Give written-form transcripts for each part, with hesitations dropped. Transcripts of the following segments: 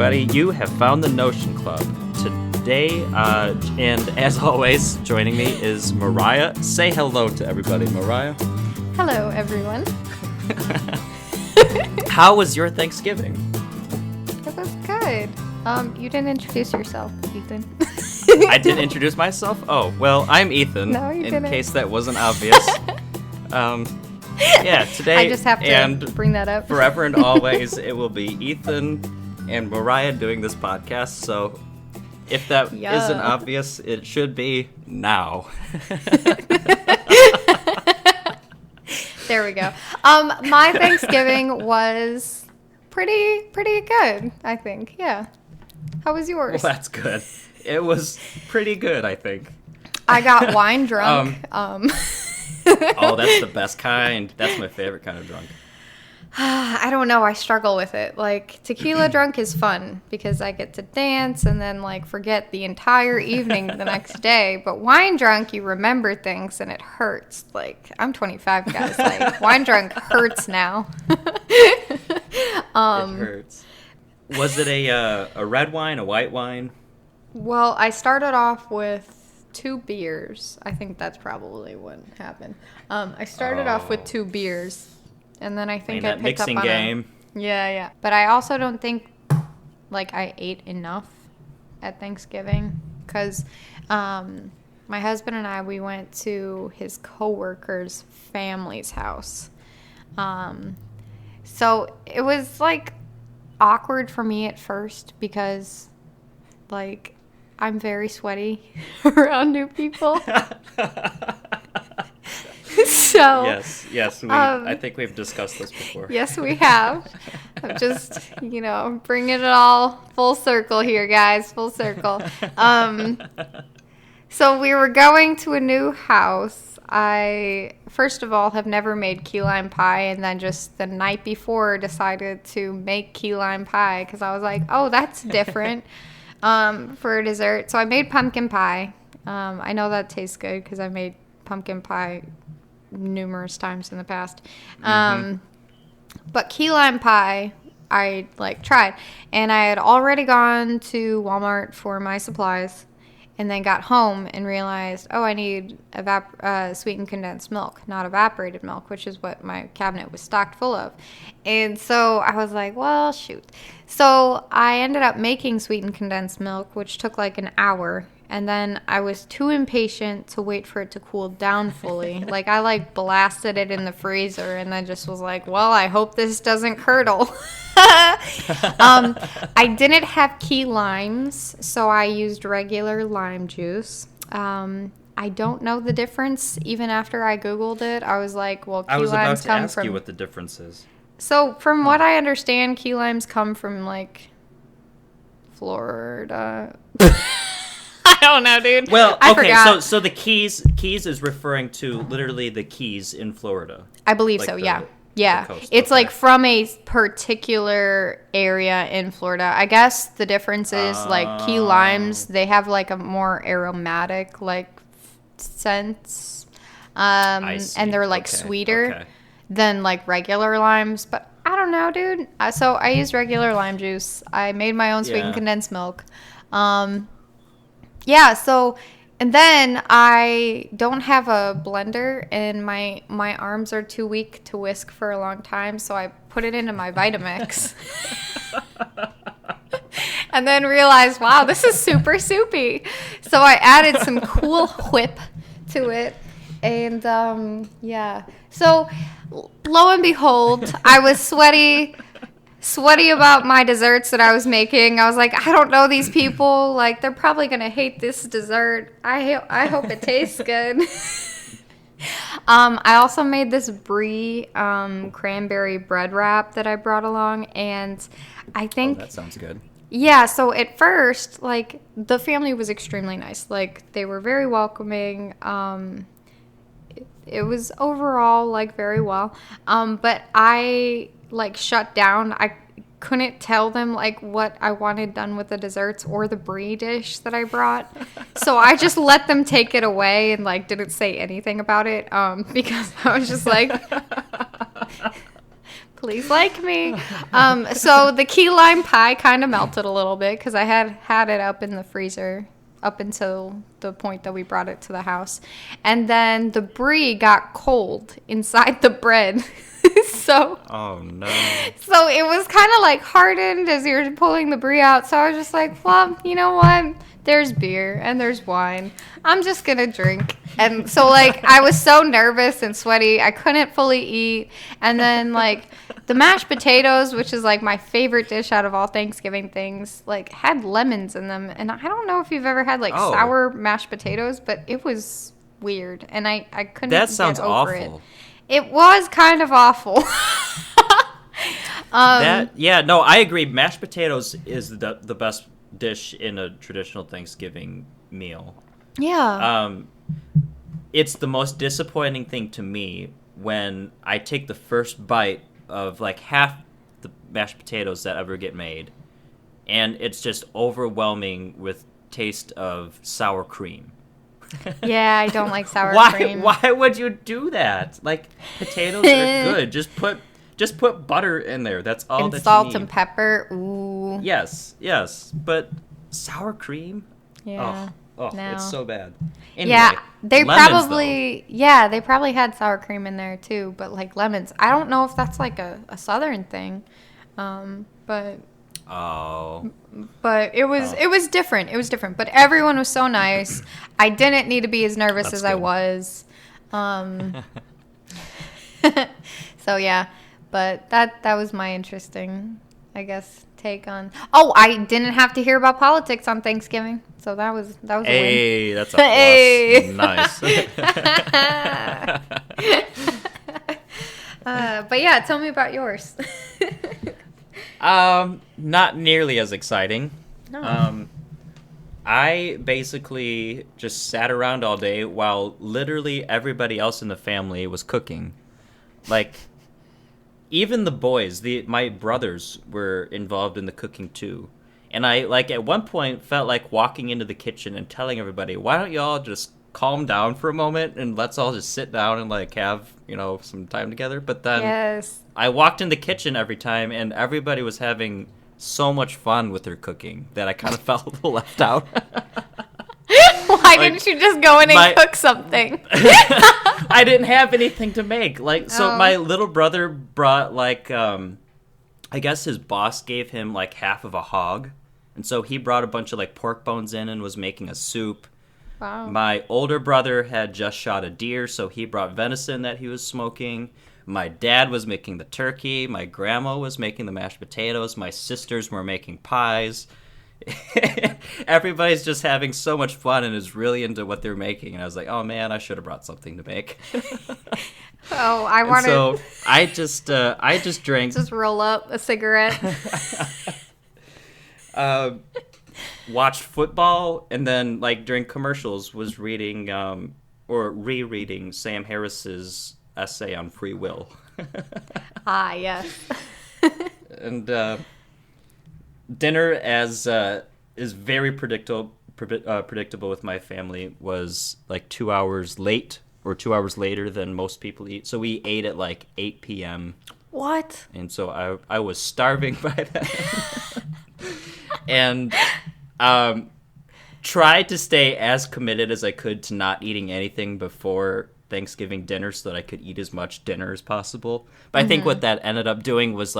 everybody. You have found the Notion Club. Today, and as always, joining me is Mariah. Say hello to everybody, Mariah. Hello, everyone. How was your Thanksgiving? It was good. You didn't introduce yourself, Ethan. I didn't introduce myself? Oh, well, I'm Ethan. No, you didn't. In case that wasn't obvious. Yeah, today I just have to and bring that up. forever and always, it will be Ethan and Mariah doing this podcast. So if that isn't obvious, it should be now. There we go. My Thanksgiving was pretty good, I think. Yeah. How was yours? Well, that's good. It was pretty good, I think. I got wine drunk. Oh, that's the best kind. That's my favorite kind of drunk. I don't know. I struggle with it. Like, tequila drunk is fun because I get to dance and then, like, forget the entire evening the next day. But wine drunk, you remember things and it hurts. Like, I'm 25, guys. Like, wine drunk hurts now. It hurts. Was it a red wine, a white wine? Well, I started off with 2 beers. I think that's probably what happened. I started off with 2 beers, and then I think I that picked up mixing on game. Yeah. But I also don't think, like, I ate enough at Thanksgiving, because my husband and I, we went to his coworker's family's house. So it was, like, awkward for me at first because, like, I'm very sweaty around new people. So Yes. I think we've discussed this before. Yes, we have. I'm just, bringing it all full circle here, guys. Full circle. So we were going to a new house. I, first of all, have never made key lime pie, and then just the night before decided to make key lime pie because I was like, oh, that's different. For a dessert. So I made pumpkin pie. I know that tastes good because I've made pumpkin pie numerous times in the past. But key lime pie, I tried. And I had already gone to Walmart for my supplies and then got home and realized, I need sweetened condensed milk, not evaporated milk, which is what my cabinet was stocked full of. And so I was like, well, shoot. So I ended up making sweetened condensed milk, which took like an hour. And then I was too impatient to wait for it to cool down fully. I blasted it in the freezer and then just was like, well, I hope this doesn't curdle. I didn't have key limes, so I used regular lime juice. I don't know the difference. Even after I Googled it, I was like, well, key limes come from... I was about to ask you what the difference is. So from what I understand, key limes come from, Florida. I don't know, dude. Well, I okay, forgot. so the Keys is referring to literally the Keys in Florida. I believe so, yeah. Yeah, it's from a particular area in Florida. I guess the difference is key limes, they have a more aromatic scents, and they're sweeter than regular limes. But I don't know, dude. So I used regular lime juice. I made my own sweetened condensed milk. And then I don't have a blender, and my arms are too weak to whisk for a long time, so I put it into my Vitamix. And then realized, wow, this is super soupy. So I added some Cool Whip to it, and So lo and behold, I was sweaty about my desserts that I was making. I was like, I don't know these people. They're probably going to hate this dessert. I hope it tastes good. I also made this brie cranberry bread wrap that I brought along, and I think... Oh, that sounds good. Yeah, so at first, the family was extremely nice. They were very welcoming. It was overall, very well. But I... shut down. I couldn't tell them what I wanted done with the desserts or the brie dish that I brought. So I just let them take it away and didn't say anything about it because I was just Please like me. So the key lime pie kind of melted a little bit because I had it up in the freezer up until the point that we brought it to the house. And then the brie got cold inside the bread. Oh, no. So it was kind of like hardened as you're pulling the brie out. So I was just like, well, you know what? There's beer and there's wine. I'm just going to drink. And so, like, I was so nervous and sweaty. I couldn't fully eat. And then, like, the mashed potatoes, which is, like, my favorite dish out of all Thanksgiving things, like, had lemons in them. And I don't know if you've ever had, like, sour mashed potatoes, but it was weird. And I couldn't That sounds get over awful. it. It was kind of awful. I agree. Mashed potatoes is the best dish in a traditional Thanksgiving meal. Yeah. It's the most disappointing thing to me when I take the first bite of like half the mashed potatoes that ever get made, and it's just overwhelming with taste of sour cream. Yeah, I don't like sour cream. Why would you do that? Like, potatoes are good. Just put butter in there. That's all and that salt you need. and pepper. Ooh. Yes. But sour cream? Yeah. Oh, no. It's so bad. Anyway, yeah, they lemons, they probably had sour cream in there too, but like lemons. I don't know if that's like a southern thing. But it was different. It was different, but everyone was so nice. I didn't need to be as nervous as I was. So yeah, but that was my interesting, I guess, take on. Oh, I didn't have to hear about politics on Thanksgiving, so that was a win. Hey, that's a plus. Hey. Nice. But yeah, tell me about yours. Not nearly as exciting. No. I basically just sat around all day while literally everybody else in the family was cooking. Like, even the boys, my brothers were involved in the cooking too. And I, like, at one point felt like walking into the kitchen and telling everybody, why don't y'all just calm down for a moment and let's all just sit down and, like, have, some time together. But then I walked in the kitchen every time and everybody was having so much fun with their cooking that I kind of felt a little left out. Why didn't you just go in and cook something? I didn't have anything to make. My little brother brought, I guess his boss gave him, half of a hog. And so he brought a bunch of, pork bones in and was making a soup. Wow. My older brother had just shot a deer, so he brought venison that he was smoking. My dad was making the turkey. My grandma was making the mashed potatoes. My sisters were making pies. Everybody's just having so much fun and is really into what they're making. And I was like, oh, man, I should have brought something to make. I wanted... So I just drank... Just roll up a cigarette. Watched football, and then, during commercials, was reading or rereading Sam Harris's essay on free will. Yes. And dinner, as is very predictable with my family, was 2 hours late or 2 hours later than most people eat. So we ate at 8 p.m. What? And so I was starving by then. And tried to stay as committed as I could to not eating anything before Thanksgiving dinner so that I could eat as much dinner as possible. But I think what that ended up doing was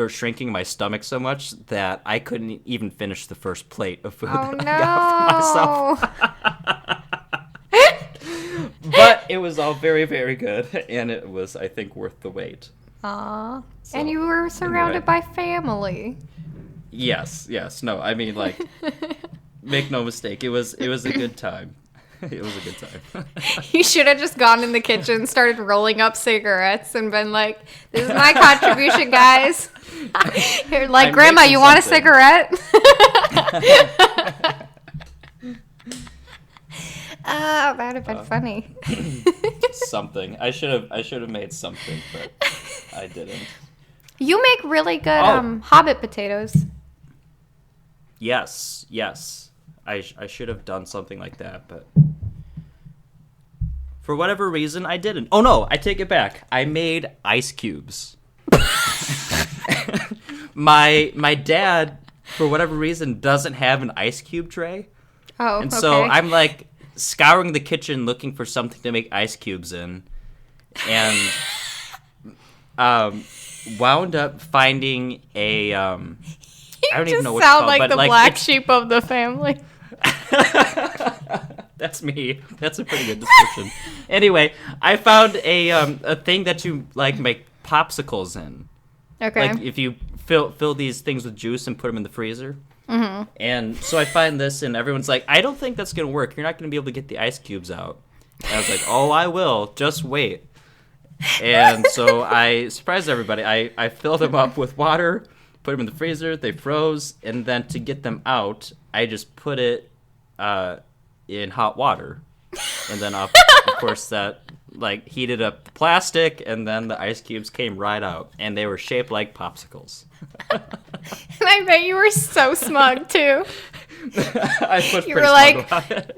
shrinking my stomach so much that I couldn't even finish the first plate of food that I got for myself. But it was all very, very good, and it was, I think, worth the wait. Aww. So, and you were surrounded by family. Yes. No, I mean, make no mistake. It was a good time. It was a good time. You should have just gone in the kitchen, started rolling up cigarettes, and been like, this is my contribution, guys. You're like, Grandma, you want a cigarette? Oh, that would have been funny. Something. I should have made something, but I didn't. You make really good Hobbit potatoes. Yes. I should have done something like that, but For whatever reason, I didn't. Oh, no, I take it back. I made ice cubes. My dad, for whatever reason, doesn't have an ice cube tray. Oh, and okay. so I'm like scouring the kitchen looking for something to make ice cubes in. And wound up finding a I don't even know what it's called. You just sound like the black sheep of the family. That's me. That's a pretty good description. Anyway, I found a thing that you like make popsicles in. Okay. Like if you fill these things with juice and put them in the freezer. Mm-hmm. And so I find this, and everyone's like, I don't think that's gonna work. You're not gonna be able to get the ice cubes out. And I was like, oh, I will. Just wait. And so I surprised everybody. I filled them up with water, put them in the freezer. They froze, and then to get them out, I just put it in hot water, and then of course that like heated up the plastic, and then the ice cubes came right out, and they were shaped like popsicles. And I bet you were so smug too. I was You were like,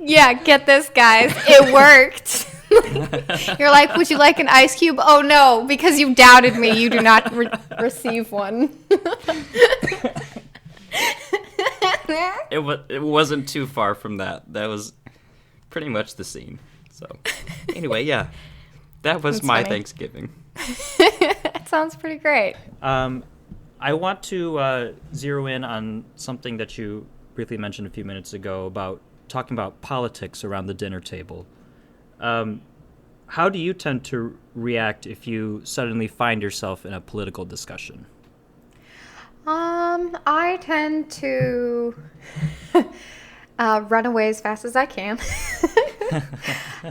yeah, get this, guys, it worked. You're like, would you like an ice cube? Oh no, because you doubted me, you do not receive one. It wasn't too far from that. That was pretty much the scene. So anyway, yeah, that was my funny Thanksgiving. It sounds pretty great. I want to zero in on something that you briefly mentioned a few minutes ago about talking about politics around the dinner table. How do you tend to react if you suddenly find yourself in a political discussion? I tend to run away as fast as I can.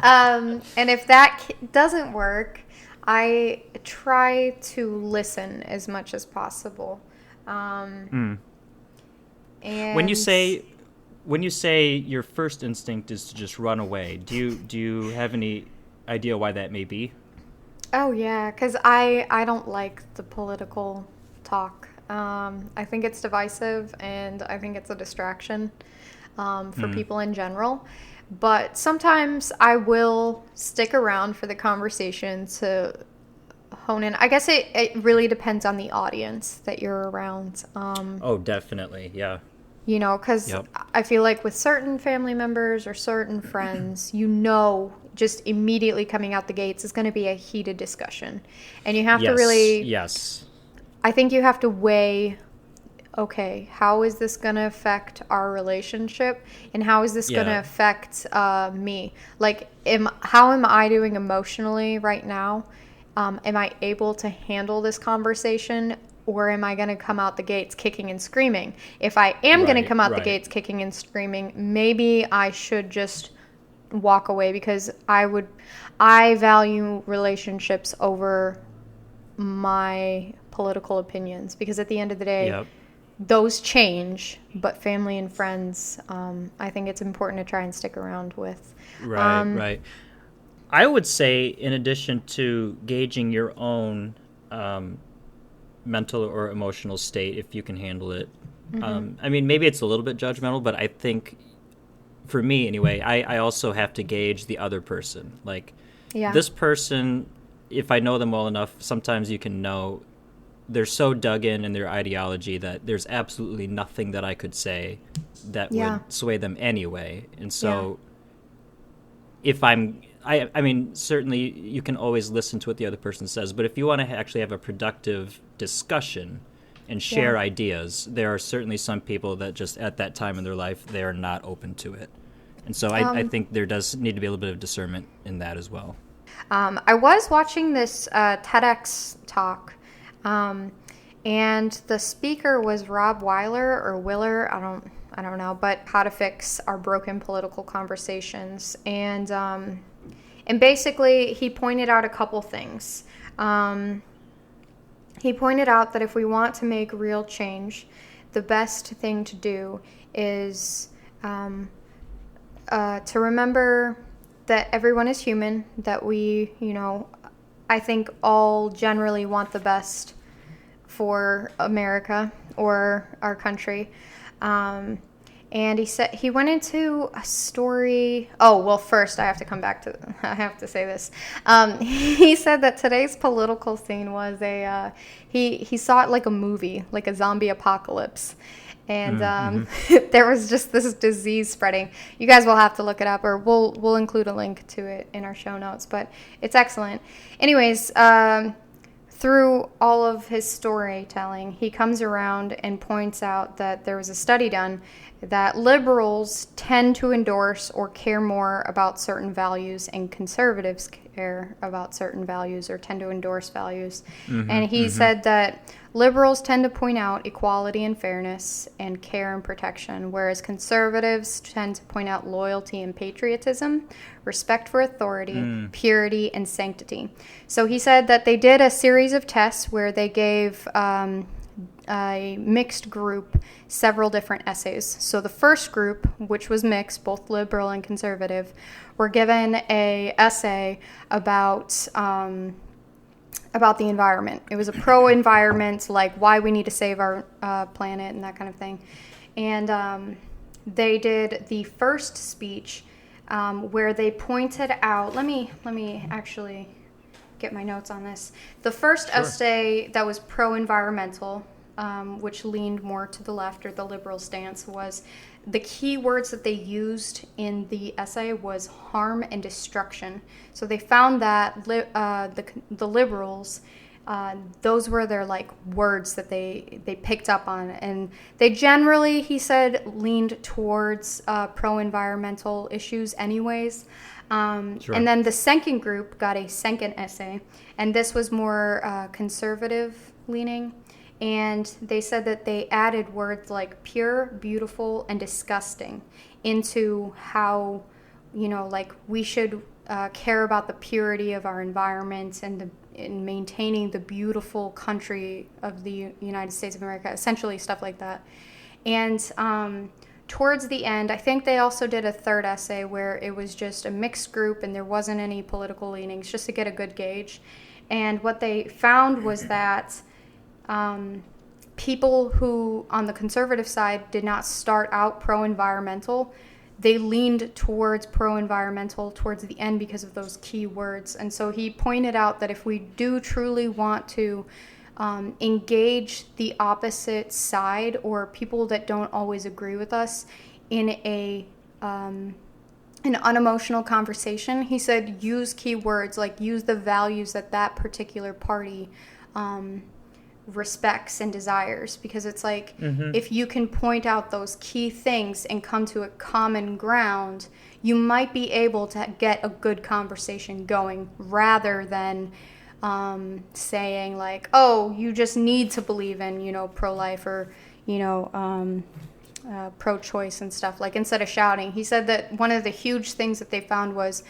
And if that doesn't work, I try to listen as much as possible. And when you say your first instinct is to just run away, do you have any idea why that may be? Oh yeah, because I don't like the political talk. I think it's divisive, and I think it's a distraction for people in general. But sometimes I will stick around for the conversation to hone in. I guess it really depends on the audience that you're around. Oh, definitely, yeah. You know, because I feel like with certain family members or certain friends, just immediately coming out the gates is going to be a heated discussion. And you have to really... Yes. I think you have to weigh, okay, how is this going to affect our relationship? And how is this going to affect me? Like, how am I doing emotionally right now? Am I able to handle this conversation? Or am I going to come out the gates kicking and screaming? If I am going to come out the gates kicking and screaming, maybe I should just walk away, because I value relationships over my political opinions, because at the end of the day, those change, but family and friends, I think it's important to try and stick around with. Right. I would say, in addition to gauging your own mental or emotional state, if you can handle it. I mean, maybe it's a little bit judgmental, but I think, for me anyway, I also have to gauge the other person. Like, this person, if I know them well enough, sometimes you can know they're so dug in their ideology that there's absolutely nothing that I could say that would sway them anyway. And so if I mean, certainly you can always listen to what the other person says, but if you want to actually have a productive discussion and share ideas, there are certainly some people that just at that time in their life, they are not open to it. And so I think there does need to be a little bit of discernment in that as well. I was watching this TEDx talk, and the speaker was Rob Weiler or Willer, I don't know, but how to fix our broken political conversations. And basically he pointed out a couple things. He pointed out that if we want to make real change, the best thing to do is to remember that everyone is human, that we, I think all generally want the best for America or our country. And he said he went into a story. Oh, well, first I have to come back to. I have to say this. He said that today's political scene was he saw it like a movie, like a zombie apocalypse, and there was just this disease spreading. You guys will have to look it up, or we'll include a link to it in our show notes. But it's excellent. Anyways. Through all of his storytelling, he comes around and points out that there was a study done that liberals tend to endorse or care more about certain values, and conservatives care about certain values or tend to endorse values. And he said that liberals tend to point out equality and fairness and care and protection, whereas conservatives tend to point out loyalty and patriotism, respect for authority, purity, and sanctity. So he said that they did a series of tests where they gave a mixed group several different essays. So the first group, which was mixed, both liberal and conservative, were given a essay about the environment. It was a pro-environment, like why we need to save our planet and that kind of thing. And they did the first speech where they pointed out. Let me actually get my notes on this. The first essay that was pro-environmental, which leaned more to the left or the liberal stance, was the key words that they used in the essay was harm and destruction. So they found that the liberals, those were their like words that they picked up on, and they generally, he said, leaned towards pro-environmental issues anyways. And then the second group got a second essay, and this was more conservative leaning. And they said that they added words like pure, beautiful, and disgusting into how, like we should care about the purity of our environment and in maintaining the beautiful country of the United States of America, essentially stuff like that. And towards the end, I think they also did a third essay where it was just a mixed group and there wasn't any political leanings, just to get a good gauge. And what they found was that people who, on the conservative side, did not start out pro-environmental, they leaned towards pro-environmental towards the end because of those key words. And so he pointed out that if we do truly want to engage the opposite side or people that don't always agree with us in an unemotional conversation, he said use key words, like use the values that particular party respects and desires, because it's like if you can point out those key things and come to a common ground, you might be able to get a good conversation going, rather than saying like, oh, you just need to believe in pro-life or pro-choice and stuff. Like, instead of shouting, he said that one of the huge things that they found was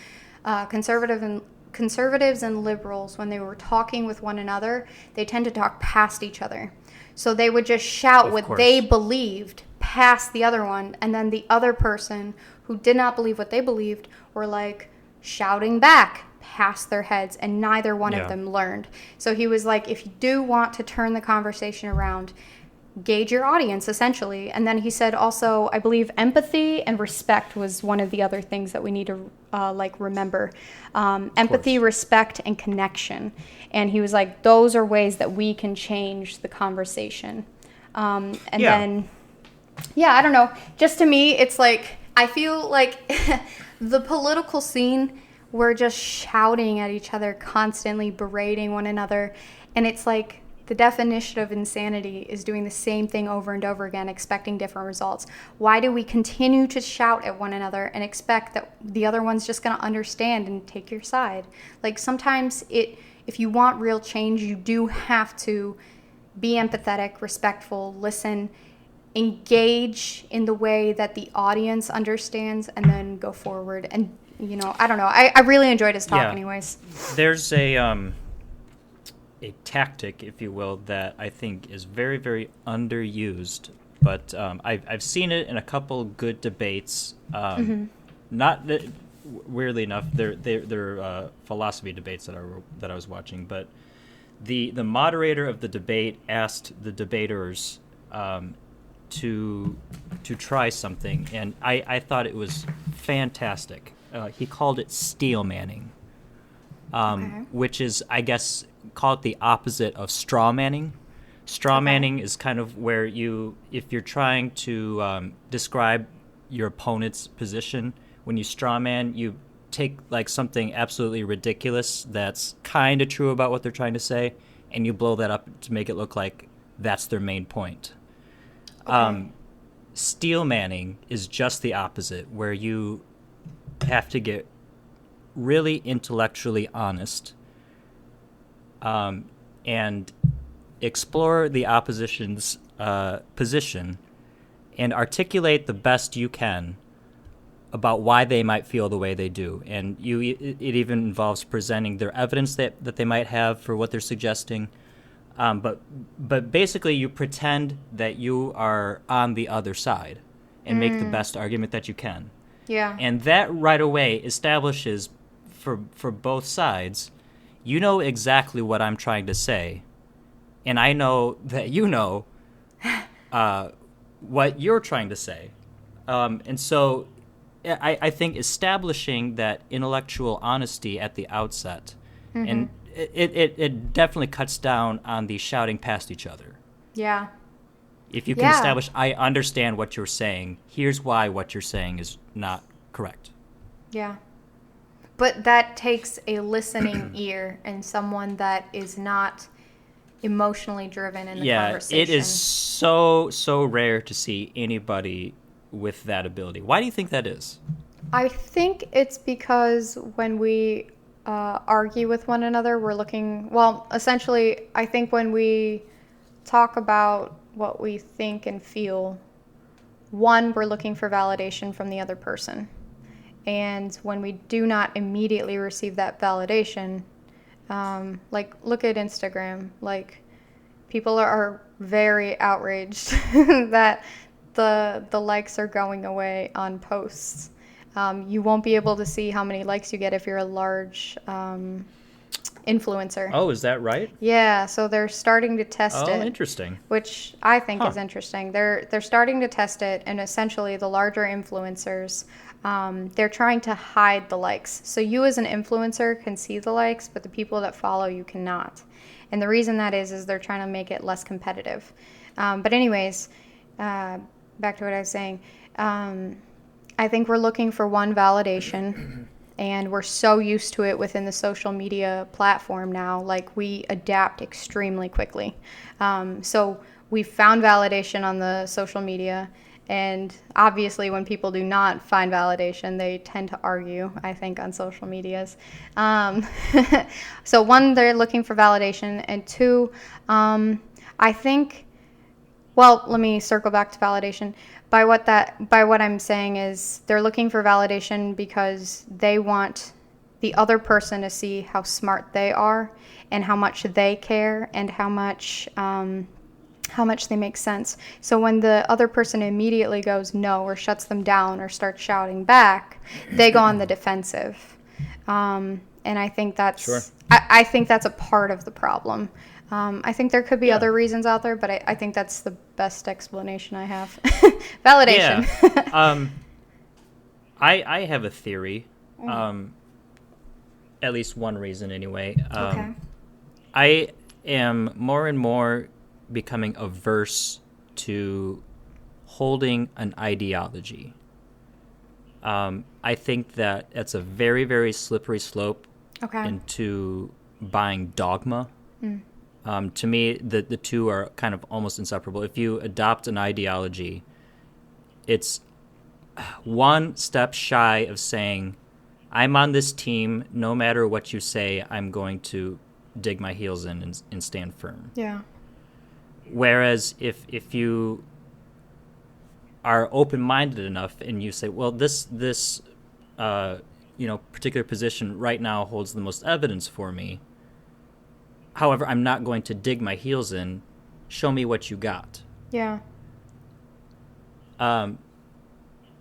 conservatives and liberals, when they were talking with one another, they tend to talk past each other. So they would just shout what they believed past the other one, and then the other person who did not believe what they believed were like shouting back past their heads, and neither one of them learned. So he was like, if you do want to turn the conversation around, gauge your audience, essentially. And then he said also, I believe empathy and respect was one of the other things that we need to remember. Empathy, respect, and connection. And he was like, those are ways that we can change the conversation. Then, I don't know. Just to me, it's like, I feel like the political scene, we're just shouting at each other, constantly berating one another. And it's like, the definition of insanity is doing the same thing over and over again, expecting different results. Why do we continue to shout at one another and expect that the other one's just going to understand and take your side? Like, sometimes if you want real change, you do have to be empathetic, respectful, listen, engage in the way that the audience understands, and then go forward. And, I don't know. I really enjoyed his talk anyways. There's a tactic, if you will, that I think is very, very underused, but I've seen it in a couple good debates. Not that, weirdly enough, they're philosophy debates that I was watching, but the moderator of the debate asked the debaters, to try something, and I thought it was fantastic. He called it steel manning, which is, I guess, call it the opposite of straw manning. Straw manning is kind of where if you're trying to describe your opponent's position, when you straw man, you take like something absolutely ridiculous that's kind of true about what they're trying to say, and you blow that up to make it look like that's their main point. Steel manning is just the opposite, where you have to get really intellectually honest and explore the opposition's position and articulate the best you can about why they might feel the way they do. And it even involves presenting their evidence that they might have for what they're suggesting. But basically you pretend that you are on the other side and make the best argument that you can. Yeah. And that right away establishes for both sides, you know exactly what I'm trying to say, and I know that you know what you're trying to say. And so I think establishing that intellectual honesty at the outset, and it definitely cuts down on the shouting past each other. Yeah. If you can establish, I understand what you're saying, here's why what you're saying is not correct. Yeah. But that takes a listening ear and someone that is not emotionally driven in the conversation. It is so rare to see anybody with that ability. Why do you think that is? I think it's because when we argue with one another, we're looking, well, essentially, I think when we talk about what we think and feel, one, we're looking for validation from the other person. And when we do not immediately receive that validation, like look at Instagram, like people are very outraged that the likes are going away on posts. You won't be able to see how many likes you get if you're a large influencer. Oh, is that right? Yeah, so they're starting to test it. Oh, interesting. Which I think is interesting. They're starting to test it, and essentially the larger influencers, they're trying to hide the likes. So you as an influencer can see the likes, but the people that follow you cannot. And the reason that is they're trying to make it less competitive. But anyways, back to what I was saying. I think we're looking for one validation, and we're so used to it within the social media platform now. Like, we adapt extremely quickly. So we found validation on the social media, and obviously when people do not find validation, they tend to argue, I think, on social medias. So one, they're looking for validation, and two, I think, well, let me circle back to validation. By what I'm saying is they're looking for validation because they want the other person to see how smart they are and how much they care and how much they make sense. So when the other person immediately goes no or shuts them down or starts shouting back, they go on the defensive. And I think that's sure. I think that's a part of the problem. I think there could be other reasons out there, but I think that's the best explanation I have. Validation. Yeah. I have a theory. At least one reason, anyway. Okay. I am more and more becoming averse to holding an ideology. I think that that's a very, very slippery slope into buying dogma. To me, the two are kind of almost inseparable. If you adopt an ideology, it's one step shy of saying, I'm on this team, no matter what you say, I'm going to dig my heels in and stand firm. Yeah. Whereas if you are open-minded enough and you say, well, this particular position right now holds the most evidence for me, however, I'm not going to dig my heels in. Show me what you got. Yeah.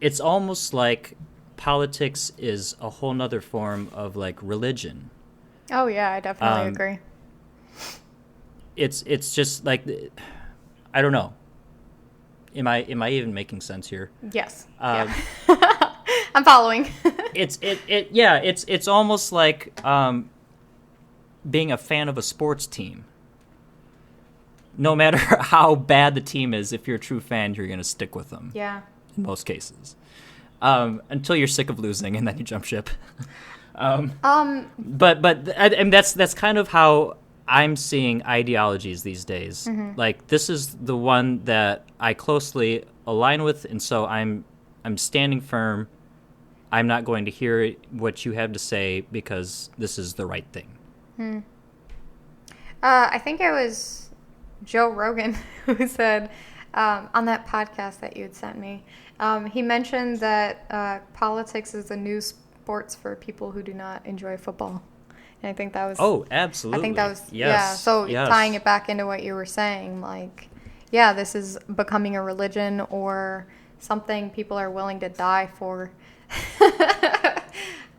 It's almost like politics is a whole nother form of like religion. Oh yeah, I definitely agree. It's just like, I don't know. Am I even making sense here? Yes. Yeah. I'm following. It's almost like being a fan of a sports team. No matter how bad the team is, if you're a true fan, you're going to stick with them. Yeah. In most cases. Until you're sick of losing, and then you jump ship. And that's kind of how I'm seeing ideologies these days. Mm-hmm. Like, this is the one that I closely align with, and so I'm standing firm. I'm not going to hear what you have to say because this is the right thing. I think it was Joe Rogan who said on that podcast that you had sent me, he mentioned that politics is the new sports for people who do not enjoy football. And I think that was... Oh, absolutely. I think that was... Yes. Yeah, so yes. Tying it back into what you were saying, like, yeah, this is becoming a religion or something people are willing to die for.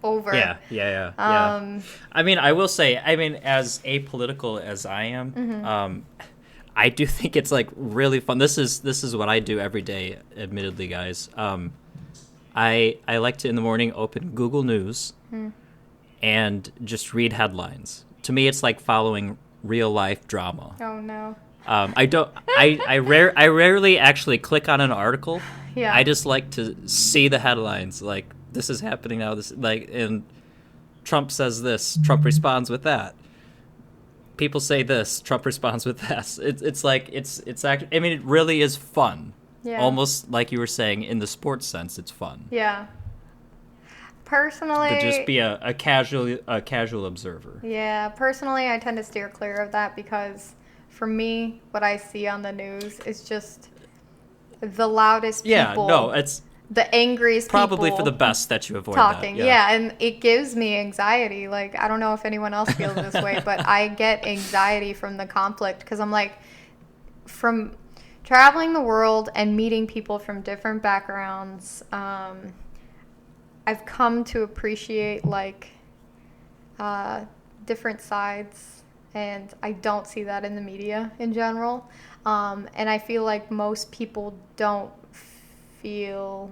Over. Yeah. I mean, I will say, as apolitical as I am, I do think it's like really fun. This is what I do every day, admittedly, guys. I like to in the morning open Google News and just read headlines. To me, it's like following real life drama. Oh no. I rarely actually click on an article. Yeah. I just like to see the headlines. Like, this is happening now. And Trump says this. Trump responds with that. People say this. Trump responds with this. It's actually. I mean, it really is fun. Yeah. Almost like you were saying, in the sports sense, it's fun. Yeah. Personally, But just be a casual observer. Yeah. Personally, I tend to steer clear of that because, for me, what I see on the news is just the loudest people. Yeah. No, it's the angriest probably people for the best that you avoid talking. that. Yeah, and it gives me anxiety. Like, I don't know if anyone else feels this way, but I get anxiety from the conflict because I'm like, from traveling the world and meeting people from different backgrounds, I've come to appreciate like different sides, and I don't see that in the media in general. And I feel like most people don't feel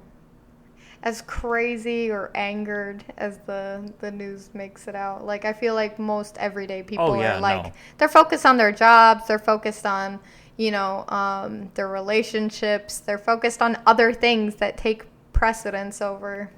as crazy or angered as the news makes it out. Like, I feel like most everyday people are like, they're focused on their jobs, they're focused on, their relationships, they're focused on other things that take precedence over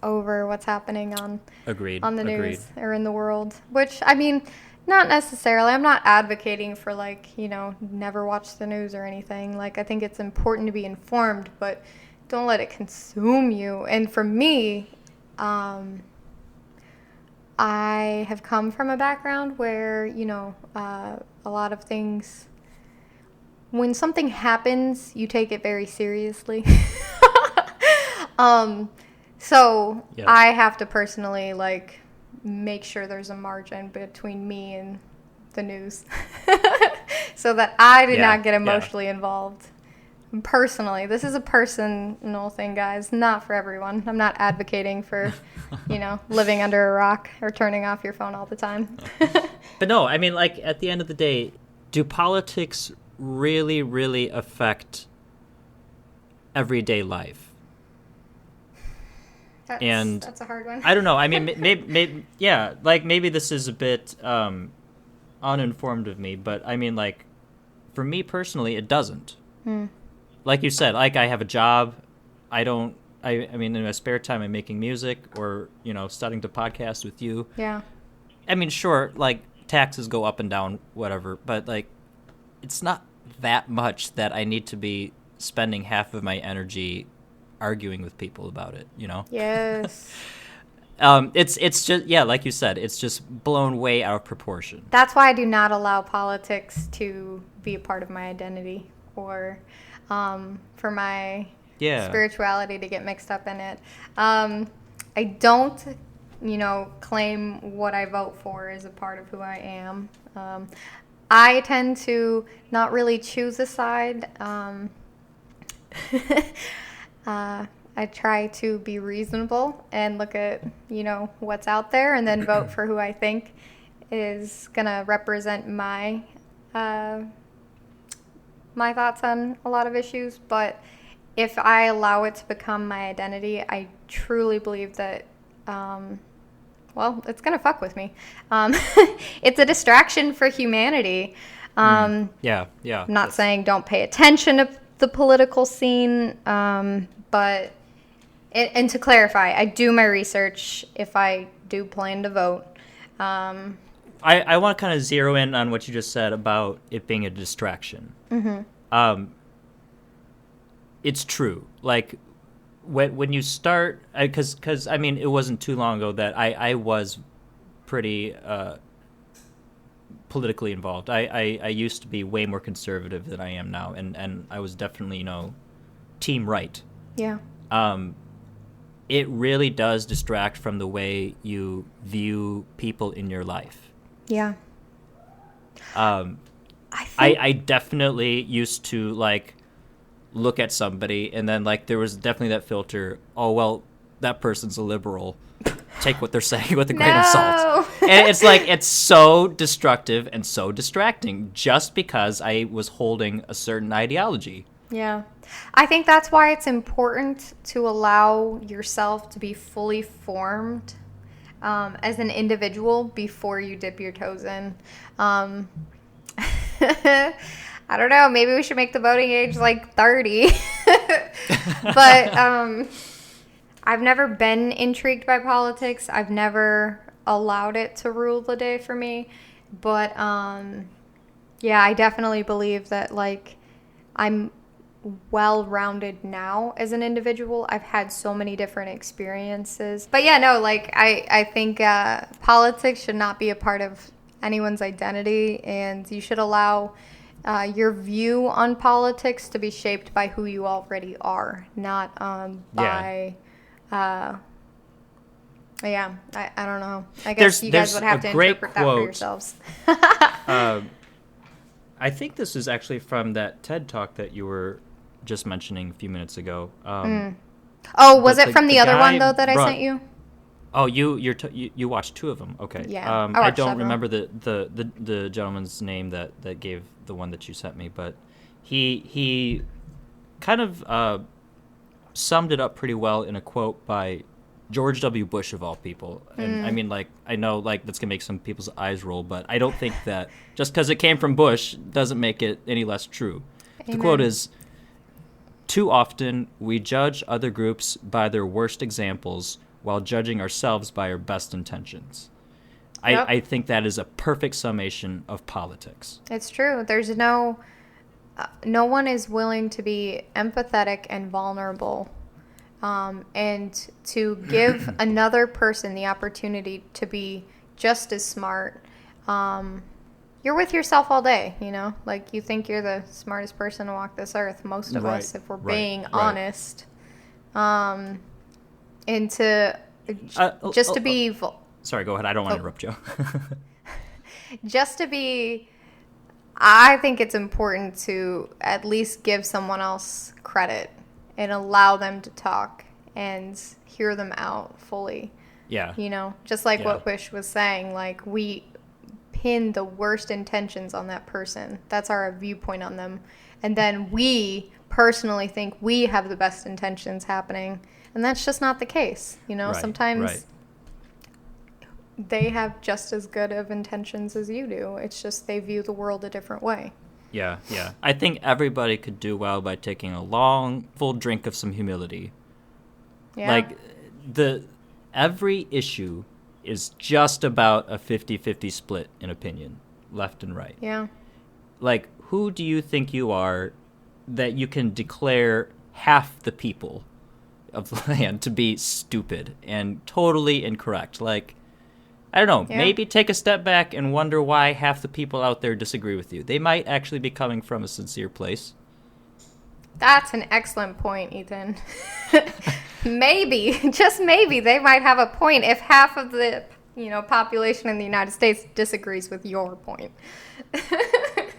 what's happening on the news or in the world. Which, I mean, not necessarily. I'm not advocating for, like, never watch the news or anything. Like, I think it's important to be informed, but don't let it consume you. And for me, I have come from a background where, a lot of things, when something happens, you take it very seriously. So yes. I have to personally, like, make sure there's a margin between me and the news so that I do not get emotionally involved. Personally, this is a personal thing, guys, not for everyone. I'm not advocating for, living under a rock or turning off your phone all the time. But no, I mean, like, at the end of the day, do politics really, really affect everyday life? That's a hard one. I don't know. I mean, maybe this is a bit uninformed of me, but I mean, like, for me personally, it doesn't. Like you said, like, I have a job. I mean, in my spare time, I'm making music or, starting to podcast with you. Yeah. I mean, sure, like, taxes go up and down, whatever, but, like, it's not that much that I need to be spending half of my energy arguing with people about it, Yes. It's just, like you said, it's just blown way out of proportion. That's why I do not allow politics to be a part of my identity or for my spirituality to get mixed up in it. I don't, claim what I vote for as a part of who I am. I tend to not really choose a side. I try to be reasonable and look at, what's out there and then vote for who I think is going to represent my my thoughts on a lot of issues, but if I allow it to become my identity, I truly believe that, well, it's going to fuck with me. It's a distraction for humanity. Yeah. I'm not saying don't pay attention to the political scene, but, and to clarify, I do my research if I do plan to vote. I want to kind of zero in on what you just said about it being a distraction. Mm-hmm. It's true. Like, when you start, because I mean, it wasn't too long ago that I was pretty politically involved. I used to be way more conservative than I am now, and I was definitely, team right. Yeah. It really does distract from the way you view people in your life. Yeah. I definitely used to, like, look at somebody, and then, like, there was definitely that filter, oh, well, that person's a liberal. Take what they're saying with a grain of salt. And it's like, it's so destructive and so distracting just because I was holding a certain ideology. Yeah. I think that's why it's important to allow yourself to be fully formed as an individual before you dip your toes in. I don't know. Maybe we should make the voting age like 30. But I've never been intrigued by politics. I've never allowed it to rule the day for me. But yeah, I definitely believe that, like, I'm well-rounded now as an individual. I've had so many different experiences. But yeah, no, like, I think politics should not be a part of anyone's identity, and you should allow your view on politics to be shaped by who you already are, not by yeah, I don't know. I guess you guys would have to interpret that for yourselves. I think this is actually from that TED Talk that you were just mentioning a few minutes ago. Oh, was it from the other one, though, that I sent you? Oh, you watched two of them. Okay. Yeah. I don't remember the gentleman's name that gave the one that you sent me, but he kind of summed it up pretty well in a quote by George W. Bush, of all people. And I mean, like, I know, like, that's gonna make some people's eyes roll, but I don't think that just because it came from Bush doesn't make it any less true. Amen. The quote is, "Too often we judge other groups by their worst examples while judging ourselves by our best intentions." Yep. I think that is a perfect summation of politics. It's true. There's no one is willing to be empathetic and vulnerable, and to give another person the opportunity to be just as smart. You're with yourself all day, like, you think you're the smartest person to walk this earth, most of us, if we're being honest. And to just to be... Sorry, go ahead. I don't want to interrupt you. Just to be... I think it's important to at least give someone else credit and allow them to talk and hear them out fully. Yeah. Just like what Wish was saying, like, we pin the worst intentions on that person. That's our viewpoint on them. And then we personally think we have the best intentions happening. And that's just not the case. Sometimes they have just as good of intentions as you do. It's just they view the world a different way. Yeah. I think everybody could do well by taking a long, full drink of some humility. Yeah. Like, every issue is just about a 50-50 split in opinion, left and right. Yeah. Like, who do you think you are that you can declare half the people of the land to be stupid and totally incorrect? Like, I don't know, maybe take a step back and wonder why half the people out there disagree with you. They might actually be coming from a sincere place. That's an excellent point, Ethan. Maybe, just maybe, they might have a point if half of the, population in the United States disagrees with your point.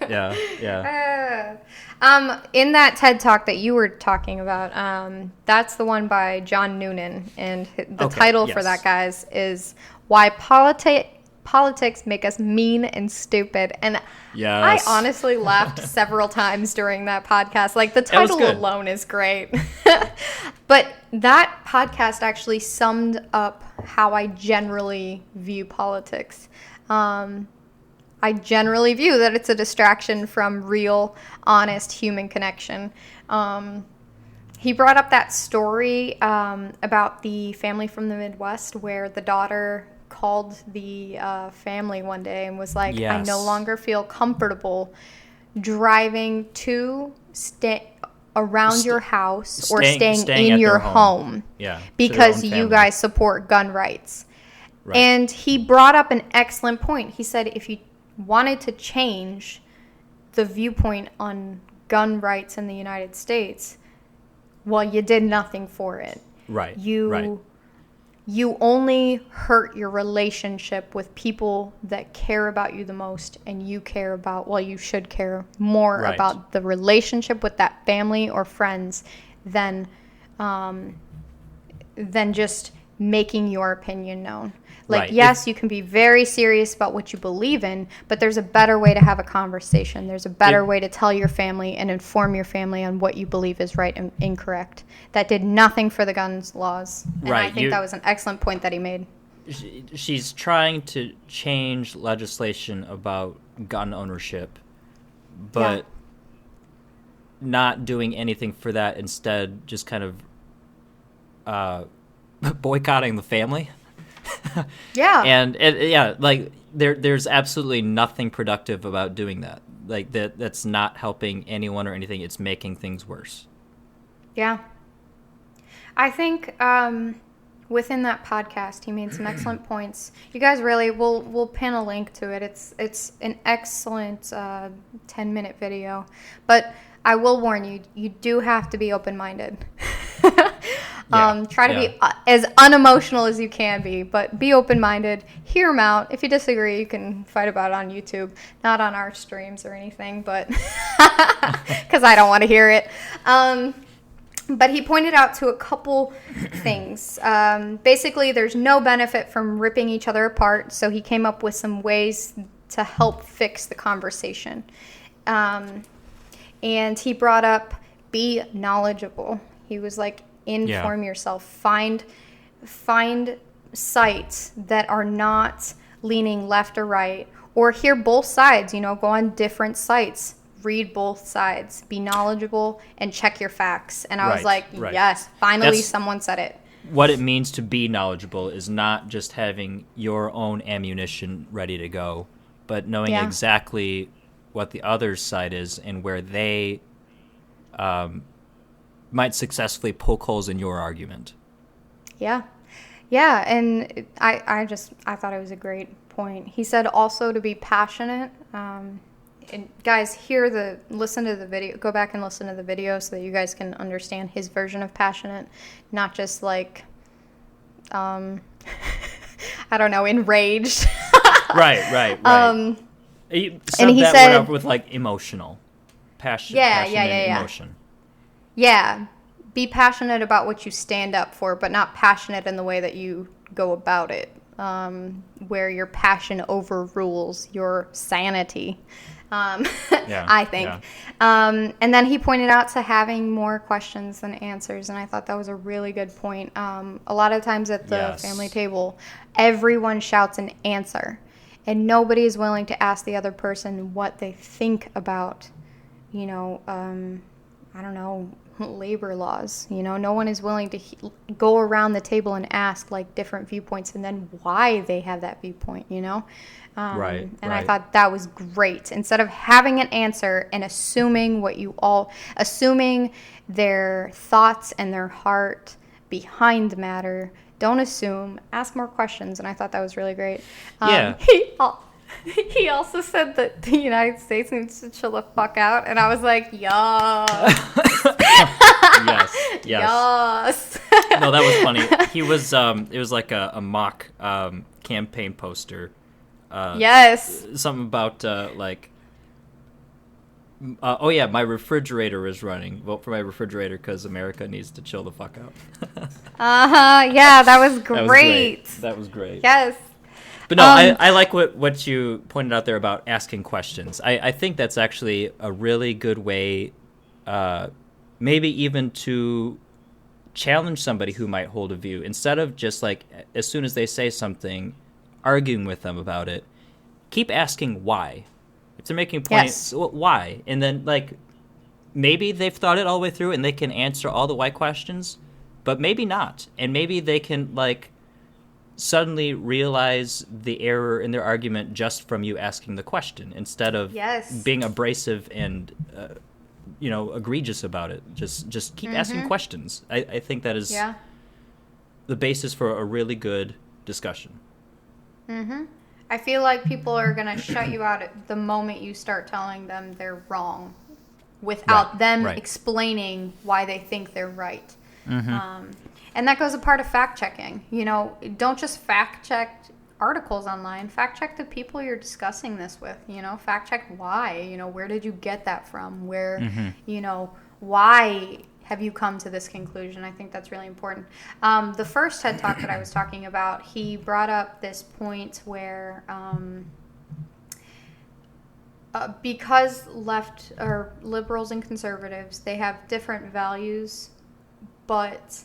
Yeah. In that TED Talk that you were talking about, that's the one by John Noonan, and the title for that, guys, is Why Politics politics make us mean and stupid. And yes. I honestly laughed several times during that podcast. Like, the title alone is great. But that podcast actually summed up how I generally view politics. I generally view that it's a distraction from real, honest human connection. He brought up that story about the family from the Midwest where the daughter called the family one day and was like, yes. I no longer feel comfortable driving to around your house or staying in your home because you guys support gun rights. Right. And he brought up an excellent point. He said if you wanted to change the viewpoint on gun rights in the United States, well, you did nothing for it. Right. You only hurt your relationship with people that care about you the most, and you care about, well, you should care more about the relationship with that family or friends than just making your opinion known. Like, yes, you can be very serious about what you believe in, but there's a better way to have a conversation. There's a better way to tell your family and inform your family on what you believe is right and incorrect. That did nothing for the guns laws. And I think that was an excellent point that he made. She's trying to change legislation about gun ownership, but not doing anything for that. Instead, just kind of boycotting the family. Yeah. And like there's absolutely nothing productive about doing that. Like that's not helping anyone or anything. It's making things worse. Yeah. I think within that podcast he made some excellent points. You guys really we'll pin a link to it. It's an excellent 10-minute video. But I will warn you, you do have to be open-minded. Try to be as unemotional as you can be, but be open-minded. Hear them out. If you disagree, you can fight about it on YouTube, not on our streams or anything, but because I don't want to hear it. But he pointed out to a couple things. Basically, there's no benefit from ripping each other apart, so he came up with some ways to help fix the conversation. And he brought up, be knowledgeable. He was like, inform yourself. Find sites that are not leaning left or right, or hear both sides. Go on different sites, read both sides, be knowledgeable, and check your facts. And I was like, yes, finally someone said it. What it means to be knowledgeable is not just having your own ammunition ready to go, but knowing exactly what the other side is and where they might successfully poke holes in your argument. Yeah, and I thought it was a great point. He said also to be passionate. And guys, listen to the video. Go back and listen to the video so that you guys can understand his version of passionate, not just like, I don't know, enraged. Right. And he said, went up with like emotional, passion. Emotion. Yeah, be passionate about what you stand up for, but not passionate in the way that you go about it, where your passion overrules your sanity, I think. Yeah. And then he pointed out to having more questions than answers, and I thought that was a really good point. A lot of times at the family table, everyone shouts an answer, and nobody is willing to ask the other person what they think about, I don't know, labor laws. No one is willing to go around the table and ask like different viewpoints and then why they have that viewpoint, And I thought that was great. Instead of having an answer and assuming their thoughts and their heart behind the matter, don't assume, ask more questions. And I thought that was really great. He also said that the United States needs to chill the fuck out, and I was like, yes. Yes. No, that was funny. He was, it was like a mock campaign poster. Something about, my refrigerator is running. Vote for my refrigerator because America needs to chill the fuck out. Yeah, that was great. That was great. Yes. But no, I like what you pointed out there about asking questions. I think that's actually a really good way, maybe even to challenge somebody who might hold a view. Instead of just like, as soon as they say something, arguing with them about it, keep asking why. If they're making a point, Yes. why? And then, like, maybe they've thought it all the way through and they can answer all the why questions, but maybe not. And maybe they can, like, suddenly realize the error in their argument just from you asking the question instead of being abrasive and egregious about it. Just keep asking questions. I think that is the basis for a really good discussion. I feel like people are going to shut you out at the moment you start telling them they're wrong without them explaining why they think they're right. And that goes a part of fact-checking. You know, don't just fact-check articles online. Fact-check the people you're discussing this with. You know, fact-check why. You know, where did you get that from? Where, you know, why have you come to this conclusion? I think that's really important. The first TED Talk that I was talking about, he brought up this point where because left or liberals and conservatives, they have different values, but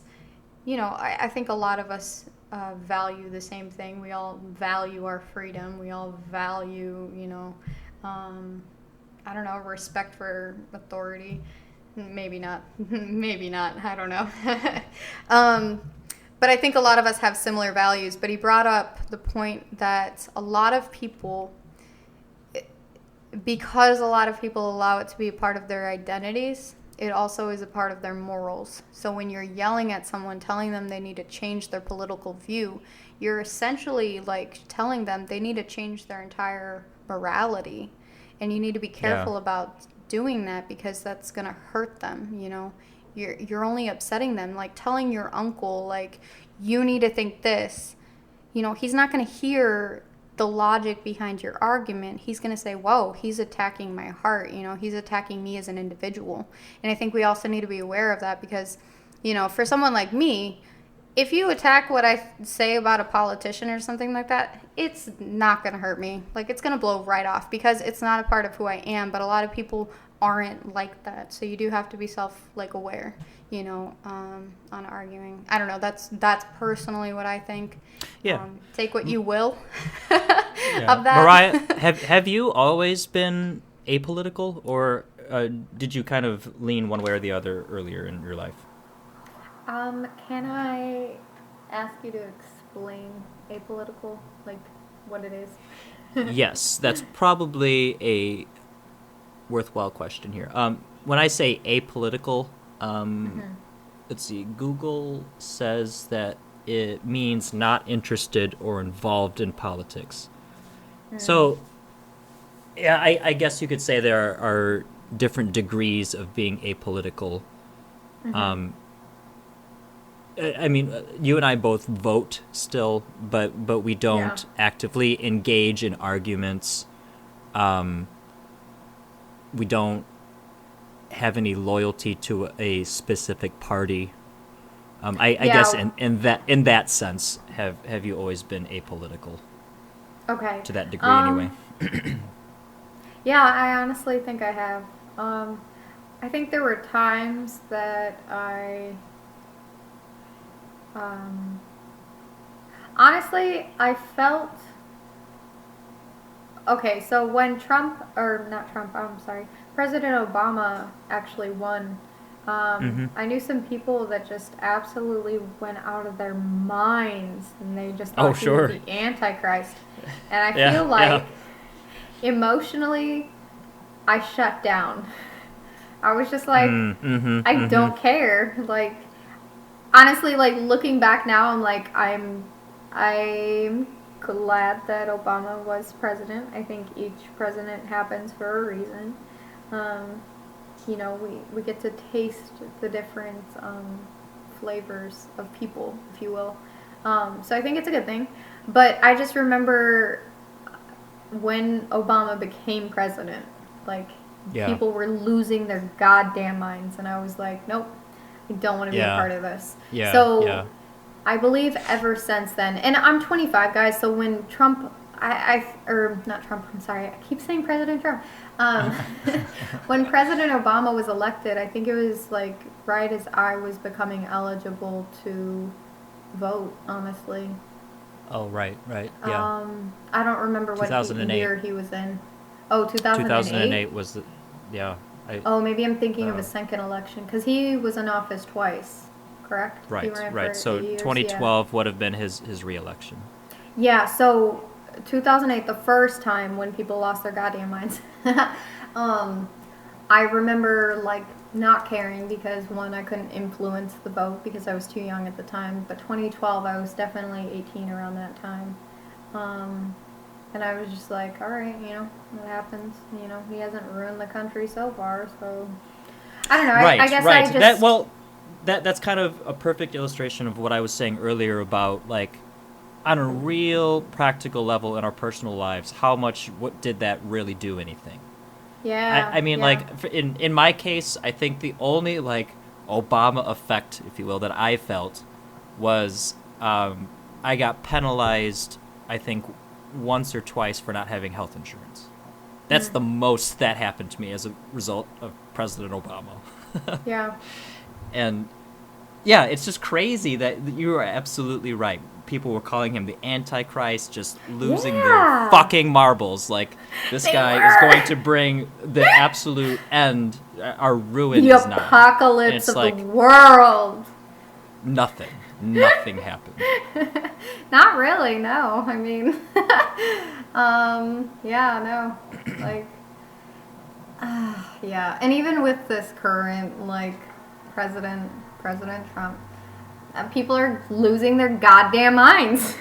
you know, I think a lot of us value the same thing. We all value our freedom. We all value, you know, I don't know, respect for authority. Maybe not. Maybe not. I don't know. But I think a lot of us have similar values. But he brought up the point that a lot of people, because a lot of people allow it to be a part of their identities, it also is a part of their morals. So when you're yelling at someone, telling them they need to change their political view, you're essentially like telling them they need to change their entire morality. And you need to be careful about doing that because that's going to hurt them, you know. You're only upsetting them. Like telling your uncle, like, you need to think this. You know, he's not going to hear the logic behind your argument. He's going to say, whoa, he's attacking my heart. You know, he's attacking me as an individual. And I think we also need to be aware of that because, you know, for someone like me, if you attack what I say about a politician or something like that, it's not going to hurt me. Like, it's going to blow right off because it's not a part of who I am. But a lot of people aren't like that. So you do have to be aware, you know, on arguing. I don't know. That's personally what I think. Yeah. Take what you will of that. Mariah, have you always been apolitical, or did you kind of lean one way or the other earlier in your life? Can I ask you to explain apolitical, like what it is? Yes, that's probably a worthwhile question here. When I say apolitical, let's see, Google says that it means not interested or involved in politics. So, yeah, I guess you could say there are different degrees of being apolitical. I mean, you and I both vote still, but we don't actively engage in arguments. We don't have any loyalty to a specific party. I guess in that sense, have you always been apolitical? Okay. To that degree, anyway. Yeah, I honestly think I have. I think there were times that honestly, I felt... Okay, so when President Obama actually won, I knew some people that just absolutely went out of their minds, and they just thought he was the Antichrist. And I feel like emotionally, I shut down. I was just like, I don't care. Like, honestly, like looking back now, I'm like, I'm glad that Obama was president. I think each president happens for a reason. You know, we get to taste the different flavors of people, if you will. So I think it's a good thing. But I just remember when Obama became president, like, people were losing their goddamn minds. And I was like, nope, I don't want to be a part of this. I believe ever since then, and I'm 25, guys. So when Trump, or not Trump, I'm sorry, I keep saying President Trump. When President Obama was elected, I think it was like right as I was becoming eligible to vote. Honestly. Oh, right, yeah. I don't remember what year he was in. Oh, 2008? 2008 was the, yeah. Maybe I'm thinking of a second election, because he was in office twice. Correct? Right. So 2012 would have been his re-election. Yeah, so 2008, the first time when people lost their goddamn minds. I remember, like, not caring because, one, I couldn't influence the vote because I was too young at the time. But 2012, I was definitely 18 around that time. And I was just like, all right, what happens? He hasn't ruined the country so far, so... I don't know, I guess I just... That's kind of a perfect illustration of what I was saying earlier about, like, on a real practical level in our personal lives, what did that really do anything? Yeah. I mean, like, in my case, I think the only, like, Obama effect, if you will, that I felt was I got penalized, I think, once or twice for not having health insurance. That's the most that happened to me as a result of President Obama. Yeah. And yeah, it's just crazy that you are absolutely right. People were calling him the Antichrist, just losing their fucking marbles. Like, this guy is going to bring the absolute end. Our ruin the is not. Apocalypse of the world. Nothing happened. Not really, no. I mean, yeah, no. Like, yeah. And even with this current, like, President Trump, people are losing their goddamn minds.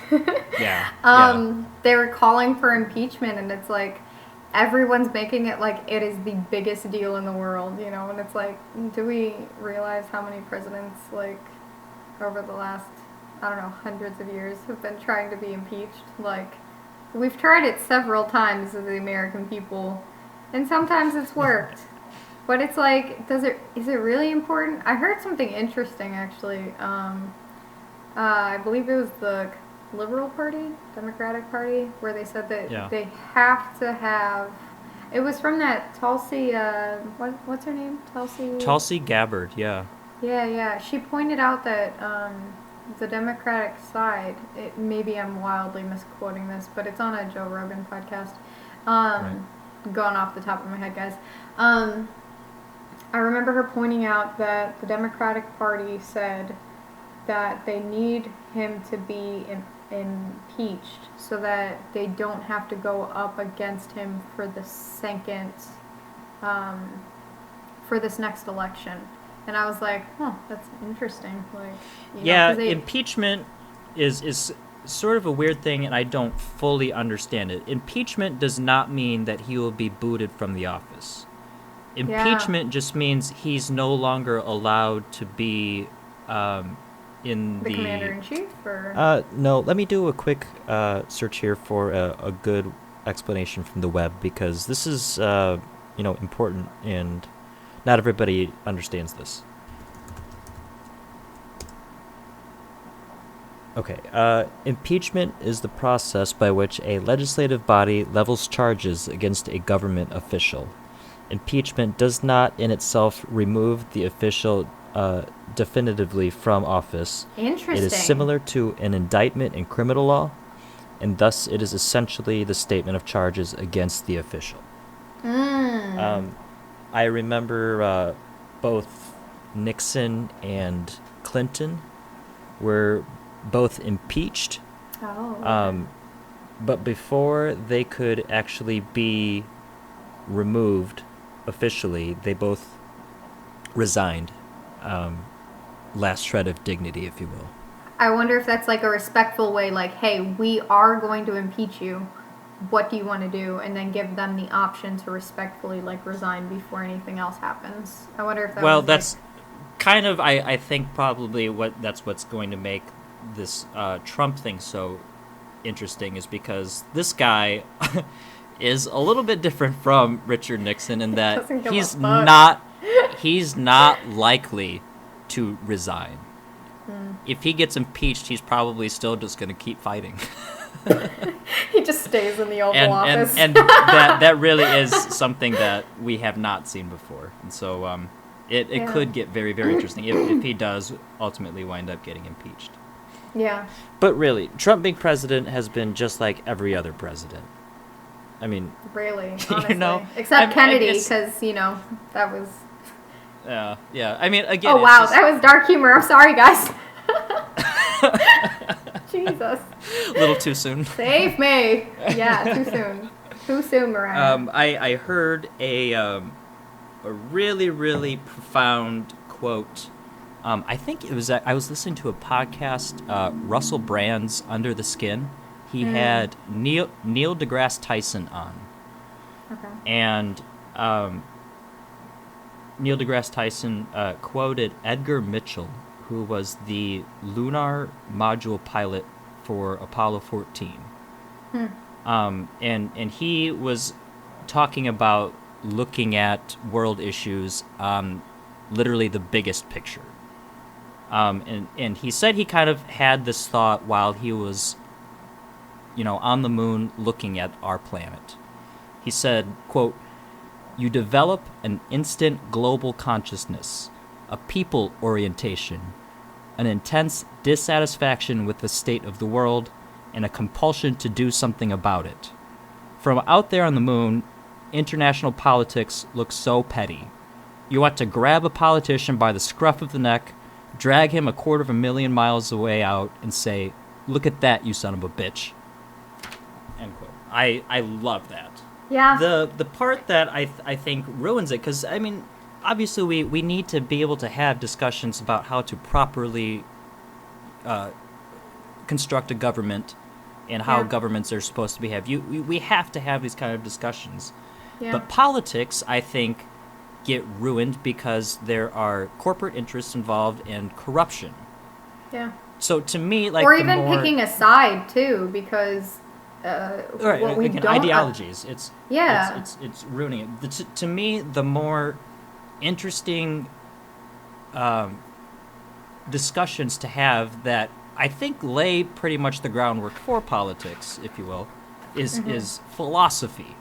Yeah. They were calling for impeachment, and it's like everyone's making it like it is the biggest deal in the world, and it's like, do we realize how many presidents, like, over the last, I don't know, hundreds of years have been trying to be impeached? Like, we've tried it several times as the American people, and sometimes it's worked. But it's like, is it really important? I heard something interesting, actually. I believe it was the Liberal Party, Democratic Party, where they said that they have to have... It was from that Tulsi, what's her name? Tulsi Gabbard, yeah. Yeah. She pointed out that the Democratic side, maybe I'm wildly misquoting this, but it's on a Joe Rogan podcast. Going off the top of my head, guys. I remember her pointing out that the Democratic Party said that they need him to be impeached so that they don't have to go up against him for the second, for this next election. And I was like, that's interesting. Like, impeachment is sort of a weird thing, and I don't fully understand it. Impeachment does not mean that he will be booted from the office. Impeachment just means he's no longer allowed to be in the commander-in-chief? Or? No, let me do a quick search here for a good explanation from the web, because this is important, and not everybody understands this. Okay, impeachment is the process by which a legislative body levels charges against a government official. Impeachment does not in itself remove the official definitively from office. Interesting. It is similar to an indictment in criminal law, and thus it is essentially the statement of charges against the official. I remember both Nixon and Clinton were both impeached. But before they could actually be removed officially, they both resigned. Last shred of dignity, if you will. I wonder if that's like a respectful way, like, hey, we are going to impeach you. What do you want to do? And then give them the option to respectfully, like, resign before anything else happens. I wonder if that Well, that's kind of, I think, probably what's going to make this Trump thing so interesting, is because this guy is a little bit different from Richard Nixon in that he's not likely to resign. If he gets impeached, he's probably still just going to keep fighting. He just stays in the Oval Office. And that really is something that we have not seen before. And so it could get very, very interesting if he does ultimately wind up getting impeached. Yeah. But really, Trump being president has been just like every other president. I mean... Really, honestly. You know, except Kennedy, because, you know, that was... yeah. I mean, again... Oh, wow, that was dark humor. I'm sorry, guys. Jesus. A little too soon. Save me. Yeah, too soon. Too soon, Mariah. I heard a really, really profound quote. I think it was... I was listening to a podcast, Russell Brand's Under the Skin. He had Neil deGrasse Tyson on. Okay. And Neil deGrasse Tyson quoted Edgar Mitchell, who was the lunar module pilot for Apollo 14. And he was talking about looking at world issues on literally the biggest picture. And he said he kind of had this thought while he was, on the moon looking at our planet. He said, quote, "You develop an instant global consciousness, a people orientation, an intense dissatisfaction with the state of the world, and a compulsion to do something about it. From out there on the moon, international politics looks so petty. You want to grab a politician by the scruff of the neck, drag him 250,000 miles away out, and say, 'Look at that, you son of a bitch.'" End quote. I love that. Yeah. The part that I think ruins it, because, I mean, obviously we need to be able to have discussions about how to properly construct a government and how governments are supposed to behave. We have to have these kind of discussions. Yeah. But politics, I think, get ruined because there are corporate interests involved and corruption. Yeah. So to me, like, or even picking a side too, because right, what we don't ideologies. It's ruining it. To me, the more interesting discussions to have that I think lay pretty much the groundwork for politics, if you will, is philosophy.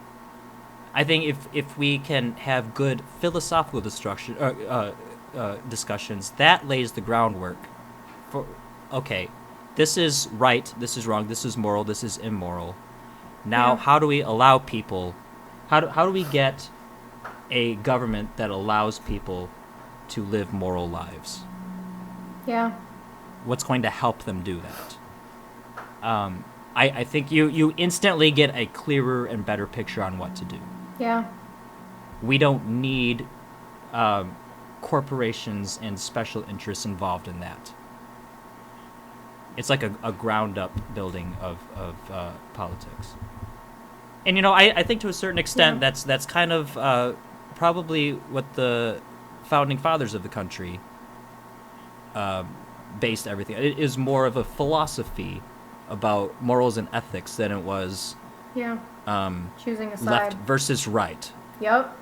I think if we can have good philosophical discussions, that lays the groundwork for, okay, this is right, this is wrong, this is moral, this is immoral. Now, how do we allow people, how do we get a government that allows people to live moral lives? Yeah. What's going to help them do that? I think you instantly get a clearer and better picture on what to do. Yeah. We don't need corporations and special interests involved in that. It's like a ground-up building of politics. And, I think to a certain extent that's kind of probably what the founding fathers of the country based everything. It is more of a philosophy about morals and ethics than it was choosing a side. Left versus right. Yep,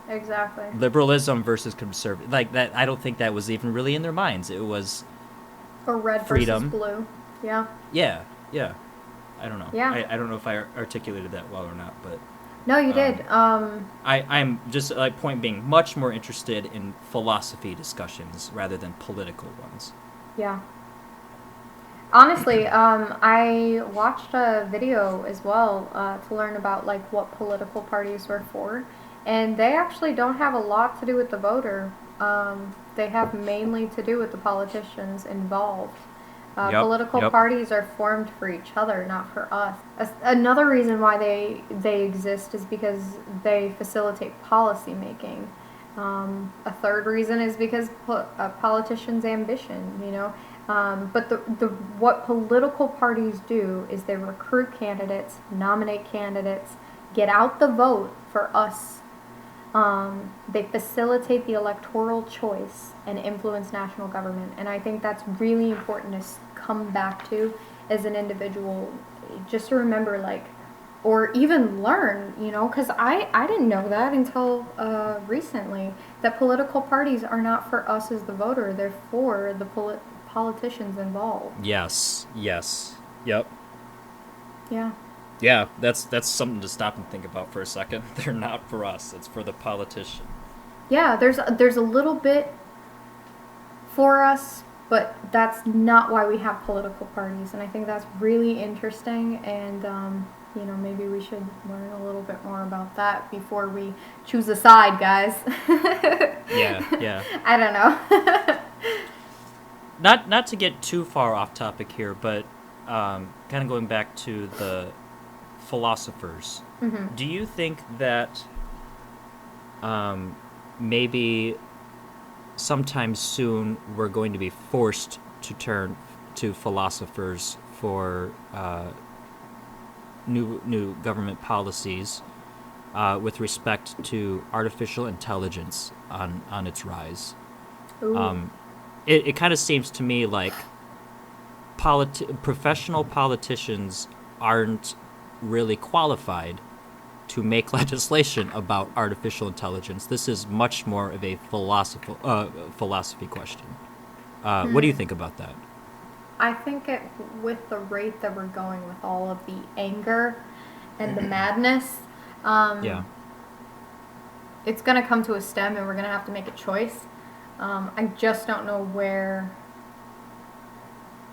exactly. Liberalism versus conservative. Like that, I don't think that was even really in their minds. It was or red freedom versus blue. Yeah. Yeah. I don't know. Yeah. I don't know if I articulated that well or not, but no, you did. I'm just like point being much more interested in philosophy discussions rather than political ones. Yeah. Honestly, I watched a video as well to learn about like what political parties were for, and they actually don't have a lot to do with the voter. They have mainly to do with the politicians involved. Political parties are formed for each other, not for us. Another reason why they exist is because they facilitate policy making. A third reason is because a politician's ambition, But what political parties do is they recruit candidates, nominate candidates, get out the vote for us. They facilitate the electoral choice and influence national government. And I think that's really important to come back to as an individual, just to remember, or even learn, because I didn't know that until recently, that political parties are not for us as the voter. They're for the politicians involved. Yes. Yep. Yeah. Yeah, that's something to stop and think about for a second. They're not for us. It's for the politician. Yeah, there's a little bit for us, but that's not why we have political parties. And I think that's really interesting. And, maybe we should learn a little bit more about that before we choose a side, guys. Yeah. I don't know. Not to get too far off topic here, but kind of going back to the philosophers, Mm-hmm. do you think that maybe sometime soon we're going to be forced to turn to philosophers for new government policies with respect to artificial intelligence on its rise? Ooh. It kind of seems to me like professional politicians aren't really qualified to make legislation about artificial intelligence. This is much more of a philosophy question. What do you think about that? I think with the rate that we're going with all of the anger and the madness, it's going to come to a stem and we're going to have to make a choice. I just don't know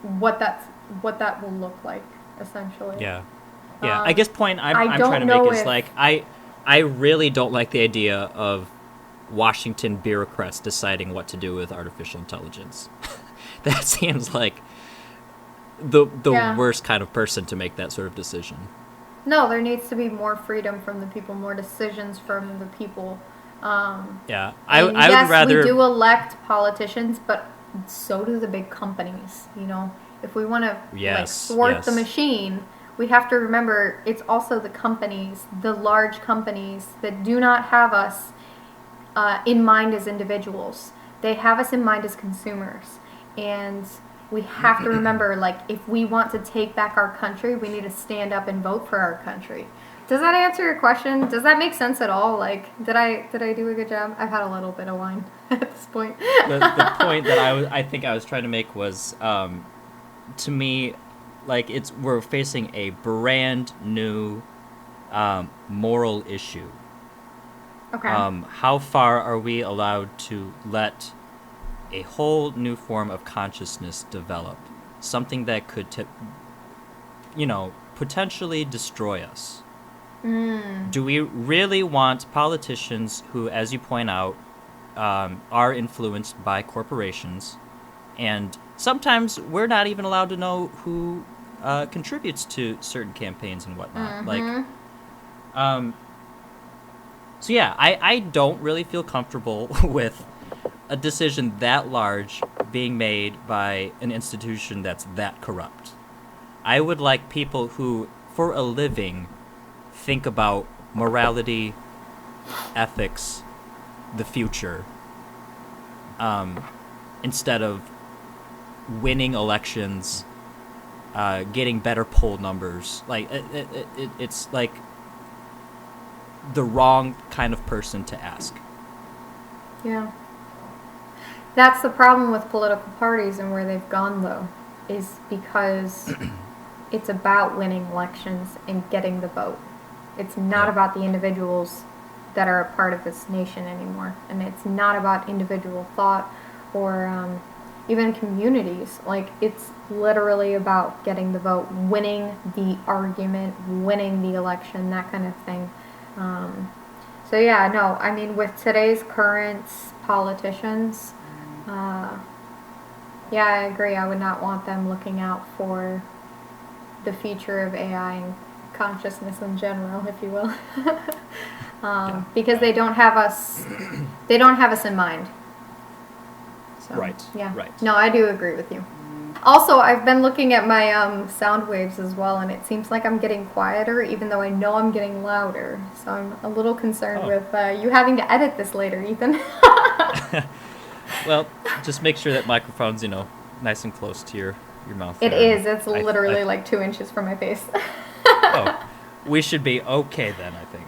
what that will look like, essentially. Yeah. I guess point I'm trying to make is like I really don't like the idea of Washington bureaucrats deciding what to do with artificial intelligence. That seems like the worst kind of person to make that sort of decision. No, there needs to be more freedom from the people, more decisions from the people. I would yes, rather. We do elect politicians, but so do the big companies. If we want to thwart the machine, we have to remember it's also the companies, the large companies that do not have us in mind as individuals. They have us in mind as consumers, and we have to remember, if we want to take back our country, we need to stand up and vote for our country. Does that answer your question? Does that make sense at all? Did I do a good job? I've had a little bit of wine at this point. The point that I think I was trying to make was, to me, we're facing a brand new moral issue. Okay. How far are we allowed to let a whole new form of consciousness develop? Something that could, potentially destroy us. Do we really want politicians who, as you point out, are influenced by corporations, and sometimes we're not even allowed to know who contributes to certain campaigns and whatnot? Mm-hmm. So yeah, I don't really feel comfortable with a decision that large being made by an institution that's that corrupt. I would like people who, for a living, think about morality, ethics, the future, instead of winning elections, getting better poll numbers. It's like the wrong kind of person to ask. Yeah. That's the problem with political parties and where they've gone, though, is because it's about winning elections and getting the vote. It's not about the individuals that are a part of this nation anymore. And it's not about individual thought or even communities. It's literally about getting the vote, winning the argument, winning the election, that kind of thing. With today's current politicians, I agree. I would not want them looking out for the future of AI and consciousness in general, if you will, because they don't have us. They don't have us in mind. So, right. Yeah. Right. No, I do agree with you. Also, I've been looking at my sound waves as well, and it seems like I'm getting quieter, even though I know I'm getting louder. So I'm a little concerned with you having to edit this later, Ethan. Well, just make sure that microphone's, nice and close to your mouth. It is. It's literally 2 inches from my face. We should be okay then, I think.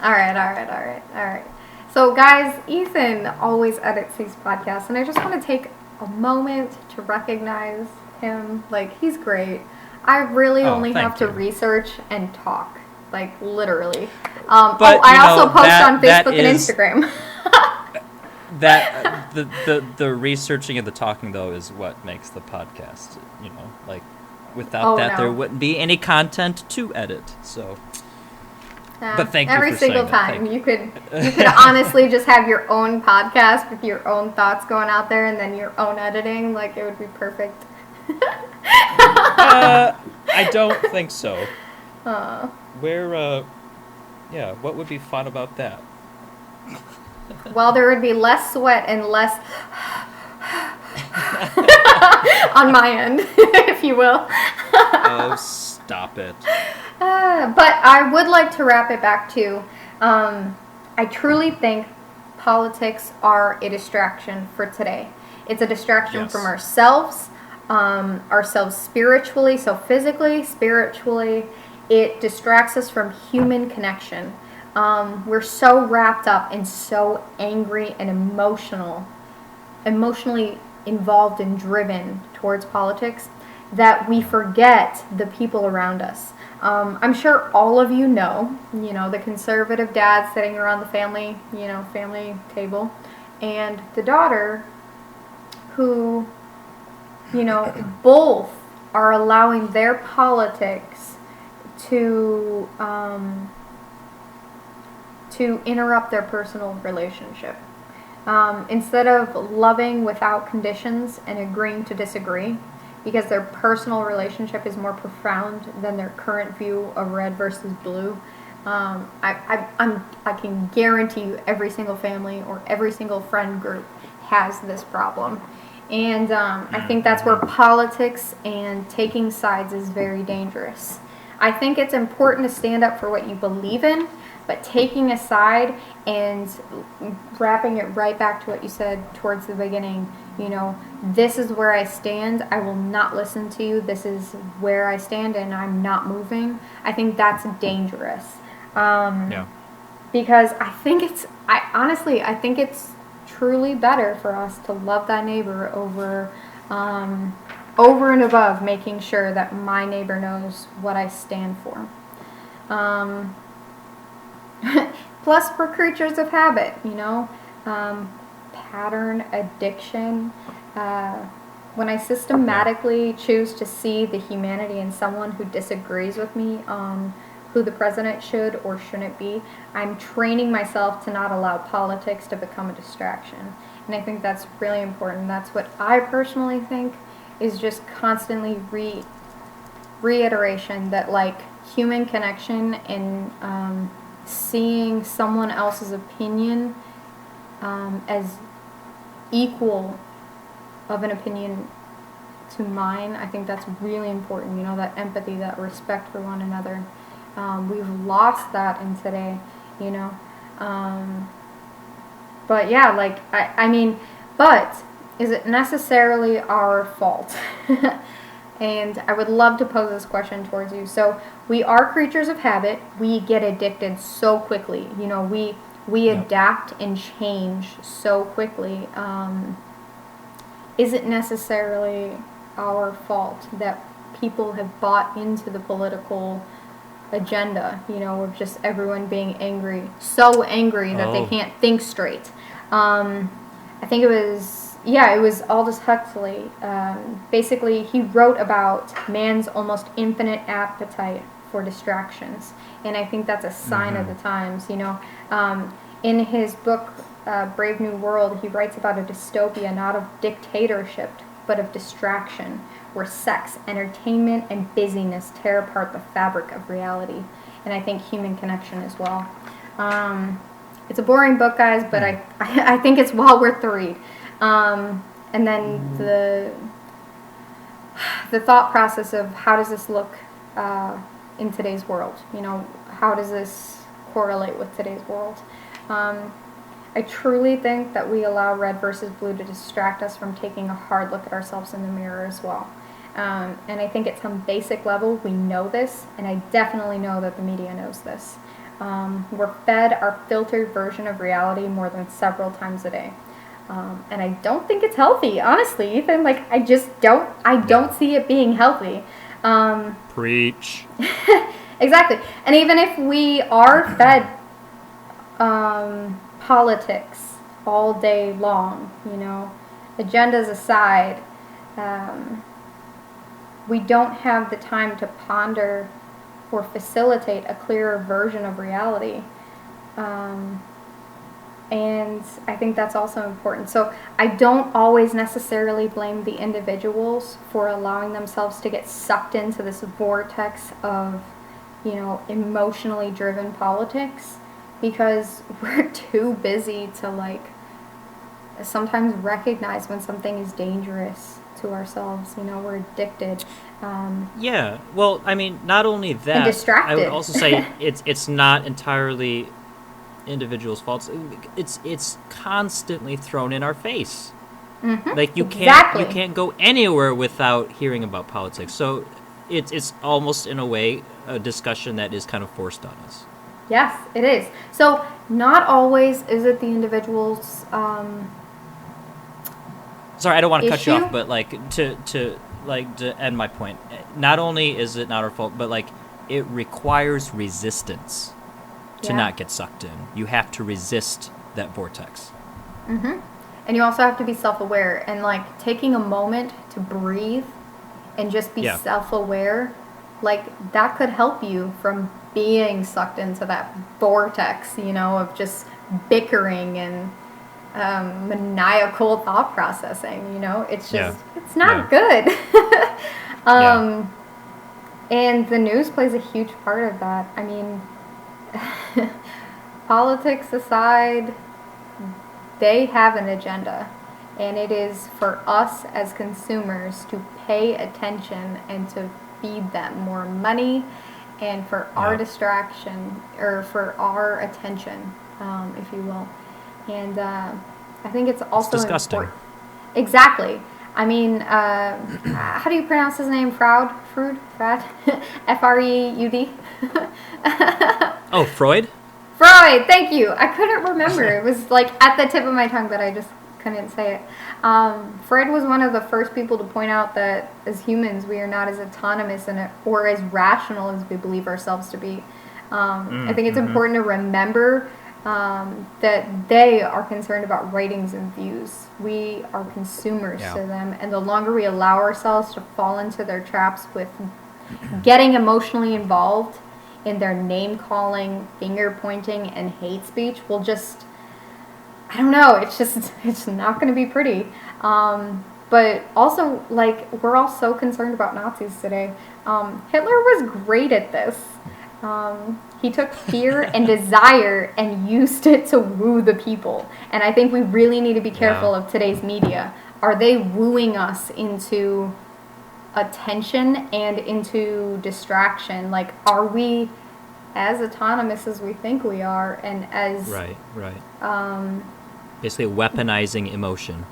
All right. So, guys, Ethan always edits these podcasts, and I just want to take a moment to recognize him. Like, he's great. I really only have to research and talk, like, literally. But, I also post on Facebook and Instagram. That the researching and the talking, though, is what makes the podcast. You know, like, without there wouldn't be any content to edit. So, but thank you for every single saying time you could honestly just have your own podcast with your own thoughts going out there, and then your own editing. Like, it would be perfect. I don't think so. What would be fun about that? Well, there would be less sweat and less on my end, if you will. Oh, stop it. But I would like to wrap it back to, I truly think politics are a distraction for today. It's a distraction from ourselves spiritually, so physically, spiritually. It distracts us from human connection. We're so wrapped up and so angry and emotionally involved and driven towards politics that we forget the people around us. I'm sure all of you know, the conservative dad sitting around the family table, and the daughter who, both are allowing their politics to interrupt their personal relationship. Instead of loving without conditions and agreeing to disagree, because their personal relationship is more profound than their current view of red versus blue. I can guarantee you every single family or every single friend group has this problem. And I think that's where politics and taking sides is very dangerous. I think it's important to stand up for what you believe in, but taking a side and wrapping it right back to what you said towards the beginning, this is where I stand. I will not listen to you. This is where I stand and I'm not moving. I think that's dangerous. Because I think it's truly better for us to love thy neighbor over and above making sure that my neighbor knows what I stand for. Plus, we're creatures of habit, pattern, addiction. When I systematically choose to see the humanity in someone who disagrees with me on who the president should or shouldn't be, I'm training myself to not allow politics to become a distraction. And I think that's really important. That's what I personally think is just constantly reiteration that, like, human connection and seeing someone else's opinion as equal of an opinion to mine. I think that's really important, that empathy, that respect for one another. We've lost that in today, but yeah, but is it necessarily our fault? And I would love to pose this question towards you. So we are creatures of habit. We get addicted so quickly. We adapt and change so quickly. Is it necessarily our fault that people have bought into the political agenda, of just everyone being angry, so angry that they can't think straight? I think it was Aldous Huxley. Basically, he wrote about man's almost infinite appetite for distractions, and I think that's a sign of the times. In his book Brave New World, he writes about a dystopia not of dictatorship but of distraction, where sex, entertainment, and busyness tear apart the fabric of reality, and I think human connection as well. It's a boring book, guys, but I think it's well worth the read. And then the thought process of how does this look in today's world? How does this correlate with today's world? I truly think that we allow red versus blue to distract us from taking a hard look at ourselves in the mirror as well. And I think at some basic level we know this, and I definitely know that the media knows this. We're fed our filtered version of reality more than several times a day. And I don't think it's healthy, honestly, Ethan. Like, I don't see it being healthy. Preach. Exactly. And even if we are fed politics all day long, agendas aside, we don't have the time to ponder or facilitate a clearer version of reality. And I think that's also important. So I don't always necessarily blame the individuals for allowing themselves to get sucked into this vortex of, emotionally driven politics, because we're too busy to sometimes recognize when something is dangerous to ourselves. We're addicted. Yeah. Well, I mean, not only that, and distracted. I would also say it's not entirely individuals' faults. It's constantly thrown in our face. Mm-hmm. Like you Exactly. can't go anywhere without hearing about politics. So it's almost in a way a discussion that is kind of forced on us. Yes, it is. So not always is it the individual's Sorry, I don't want to cut you issue? off, but to end my point, not only is it not our fault, but it requires resistance to not get sucked in. You have to resist that vortex. Mm-hmm. And you also have to be self-aware, and taking a moment to breathe and just be self-aware, that could help you from being sucked into that vortex, of just bickering and maniacal thought processing. It's just it's not good. And the news plays a huge part of that. I mean, politics aside, they have an agenda, and it is for us as consumers to pay attention and to feed them more money, and for our distraction, or for our attention, if you will. And I think it's also disgusting. important. Exactly. I mean, how do you pronounce his name? Freud? F-R-E-U-D? Oh, Freud? Freud, thank you. I couldn't remember. It was at the tip of my tongue, but I just couldn't say it. Freud was one of the first people to point out that as humans, we are not as autonomous or as rational as we believe ourselves to be. I think it's important to remember that they are concerned about ratings and views. We are consumers to them, and the longer we allow ourselves to fall into their traps with getting emotionally involved in their name-calling, finger-pointing, and hate speech, will just, I don't know, it's not going to be pretty. But also, we're all so concerned about Nazis today. Hitler was great at this. He took fear and desire and used it to woo the people. And I think we really need to be careful of today's media. Are they wooing us into attention and into distraction? Are we as autonomous as we think we are, and as right basically weaponizing emotion?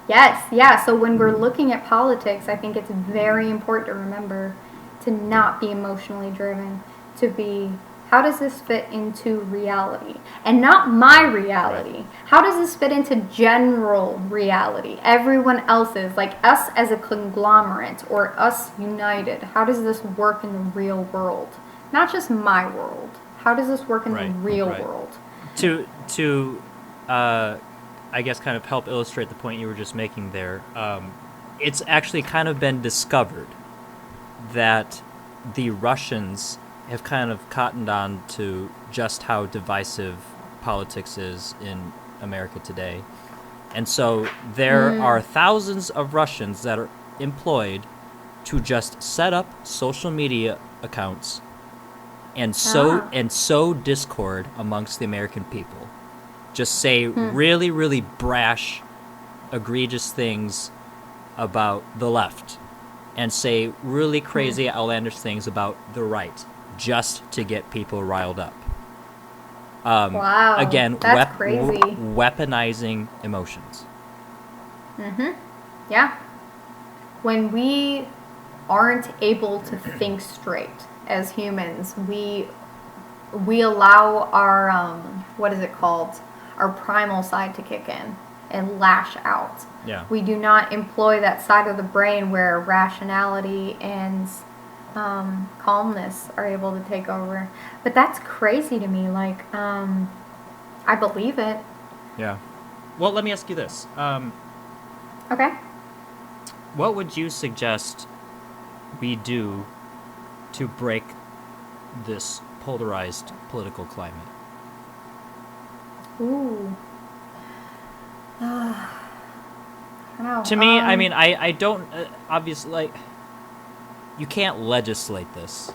Yes. So when we're looking at politics, I think it's very important to remember to not be emotionally driven, to be, how does this fit into reality? And not my reality. Right. How does this fit into general reality? Everyone else's, us as a conglomerate, or us united. How does this work in the real world? Not just my world. How does this work in the real world? To I guess kind of help illustrate the point you were just making there, it's actually kind of been discovered that the Russians have kind of cottoned on to just how divisive politics is in America today. And so there are thousands of Russians that are employed to just set up social media accounts and sow discord amongst the American people. Just say really, really brash, egregious things about the left, and say really crazy, outlandish things about the right, just to get people riled up. Wow. Again, that's crazy. Weaponizing emotions. Mm-hmm. Yeah. When we aren't able to think straight as humans, we allow our, what is it called? Our primal side to kick in. and lash out. Yeah. We do not employ that side of the brain where rationality and calmness are able to take over. But that's crazy to me. Like, I believe it. Yeah. Well, let me ask you this. Okay. What would you suggest we do to break this polarized political climate? Ooh. I don't know. To me, I mean, I don't, obviously, like, you can't legislate this.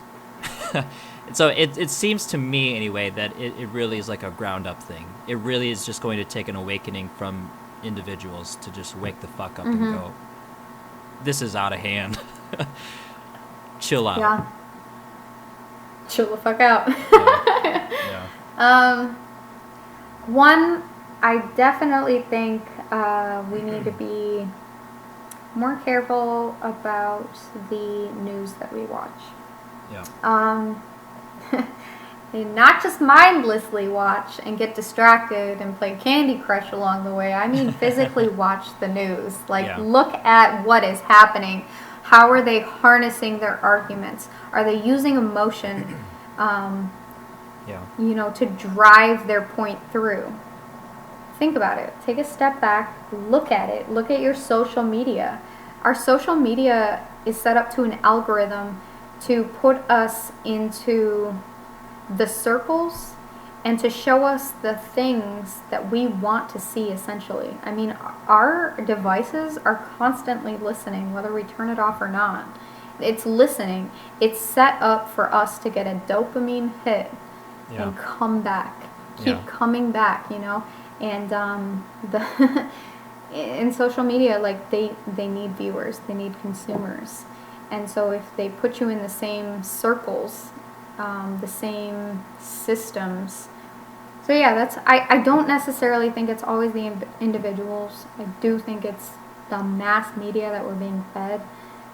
So it seems to me, anyway, that it really is like a ground-up thing. It really is just going to take an awakening from individuals to just wake the fuck up and go, this is out of hand. Chill out. Yeah. Chill the fuck out. Yeah. One, I definitely think we need to be more careful about the news that we watch. Yeah. And not just mindlessly watch and get distracted and play Candy Crush along the way. I mean physically watch the news. Like, look at what is happening. How are they harnessing their arguments? Are they using emotion, to drive their point through? Think about it. Take a step back. Look at it. Look at your social media. Our social media is set up to an algorithm to put us into the circles and to show us the things that we want to see, essentially. I mean, our devices are constantly listening, whether we turn it off or not. It's listening. It's set up for us to get a dopamine hit and come back. Keep coming back, And in social media, like, they need viewers. They need consumers. And so if they put you in the same circles, the same systems. So yeah, I don't necessarily think it's always the individuals. I do think it's the mass media that we're being fed.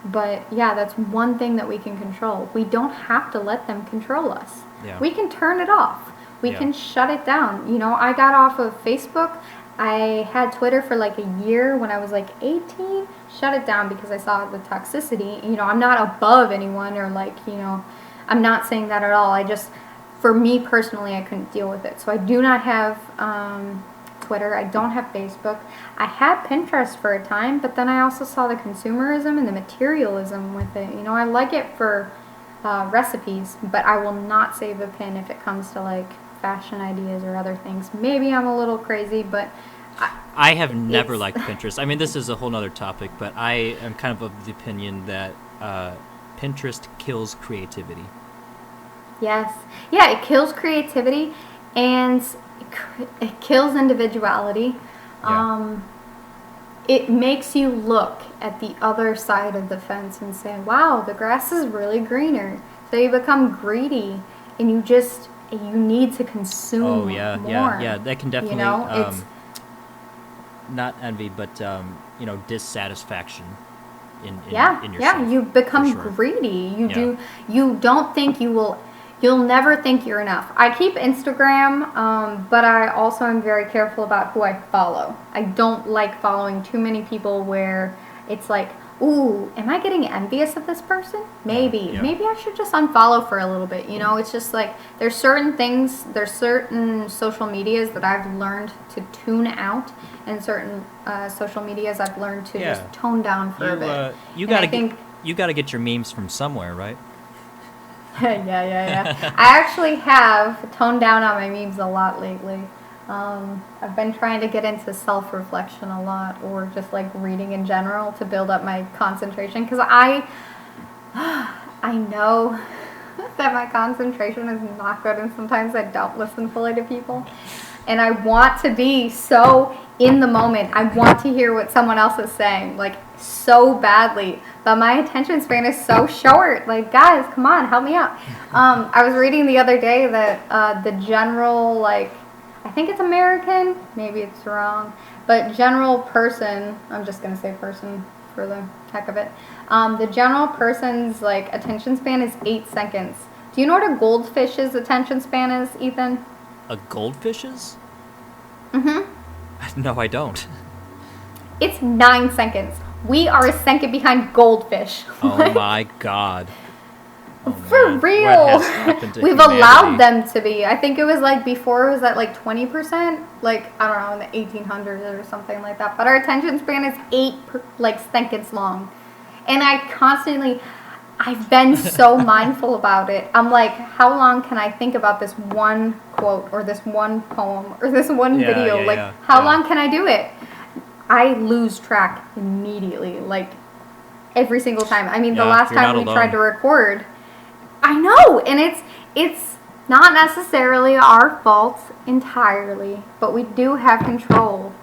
But yeah, that's one thing that we can control. We don't have to let them control us. Yeah. We can turn it off. We can shut it down. I got off of Facebook. I had Twitter for like a year when I was like 18. Shut it down because I saw the toxicity. I'm not above anyone or like, I'm not saying that at all. I just, for me personally, I couldn't deal with it. So I do not have Twitter. I don't have Facebook. I had Pinterest for a time, but then I also saw the consumerism and the materialism with it. I like it for recipes, but I will not save a pin if it comes to like fashion ideas or other things. Maybe I'm a little crazy, but I have never liked Pinterest. I mean, this is a whole nother topic, but I am kind of the opinion that Pinterest kills creativity. Yes. Yeah, it kills creativity and it kills individuality. Yeah. It makes you look at the other side of the fence and say, wow, the grass is really greener. So you become greedy and you need to consume more. Yeah. That can definitely, it's not envy, but, dissatisfaction in yourself. Yeah, you become greedy. You don't think you'll never think you're enough. I keep Instagram, but I also am very careful about who I follow. I don't like following too many people where it's like, ooh, am I getting envious of this person? Maybe I should just unfollow for a little bit. It's just like there's certain social medias that I've learned to tune out, and certain social medias I've learned to just tone down for a bit. You gotta get your memes from somewhere, right? Yeah. I actually have toned down on my memes a lot lately. I've been trying to get into self-reflection a lot, or just like reading in general to build up my concentration, because I know that my concentration is not good, and sometimes I don't listen fully to people, and I want to be so in the moment. I want to hear what someone else is saying, like, so badly, but my attention span is so short. Like, guys, come on, help me out. I was reading the other day that the general, like, I think it's American, maybe it's wrong, but general person, I'm just going to say person for the heck of it, the general person's, like, attention span is 8 seconds. Do you know what a goldfish's attention span is, Ethan? A goldfish's? Mm-hmm. No, I don't. It's 9 seconds. We are a second behind goldfish. Oh my God. Oh, for man. real. What has happened to We've humanity? allowed them to be. I think it was like before it was at like 20%, like I don't know, in the 1800s or something like that. But our attention span is 8 seconds long. And I've been so mindful about it. I'm like, how long can I think about this one quote or this one poem or this one video? How long can I do it? I lose track immediately, like every single time. I mean, the last time we tried to record, I know, and it's not necessarily our fault entirely, but we do have control.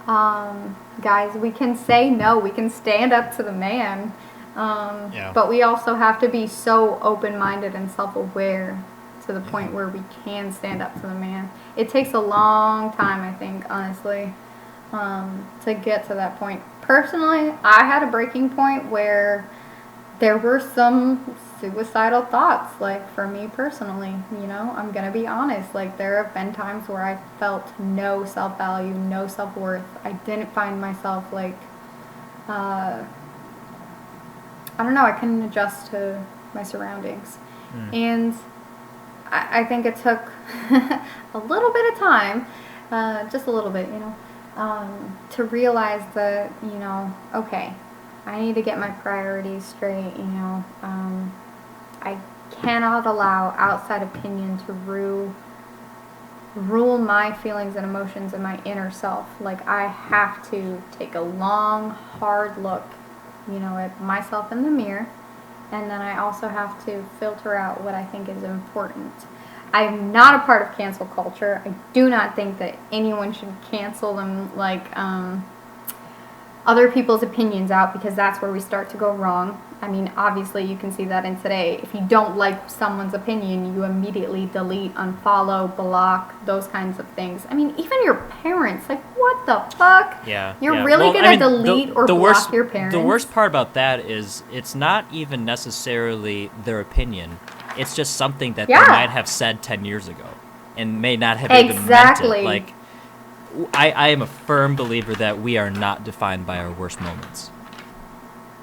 Guys, we can say no, we can stand up to the man, but we also have to be so open-minded and self-aware to the point where we can stand up to the man. It takes a long time, I think, honestly, to get to that point. Personally, I had a breaking point where there were some suicidal thoughts, like for me personally, you know, I'm gonna be honest, like there have been times where I felt no self-value, no self-worth. I didn't find myself like, I don't know, I couldn't adjust to my surroundings. And I think it took a little bit of time, just a little bit, you know, to realize that, you know, okay, I need to get my priorities straight, you know. I cannot allow outside opinion to rule my feelings and emotions and my inner self. Like, I have to take a long, hard look, you know, at myself in the mirror, and then I also have to filter out what I think is important. I'm not a part of cancel culture. I do not think that anyone should cancel them, like, other people's opinions out, because that's where we start to go wrong. I mean, obviously you can see that in today. If you don't like someone's opinion, you immediately delete, unfollow, block, those kinds of things. I mean, even your parents, like, what the fuck? Yeah. You're really going to delete or block your parents? The worst part about that is it's not even necessarily their opinion. It's just something that they might have said 10 years ago and may not have even meant it. Like, I am a firm believer that we are not defined by our worst moments.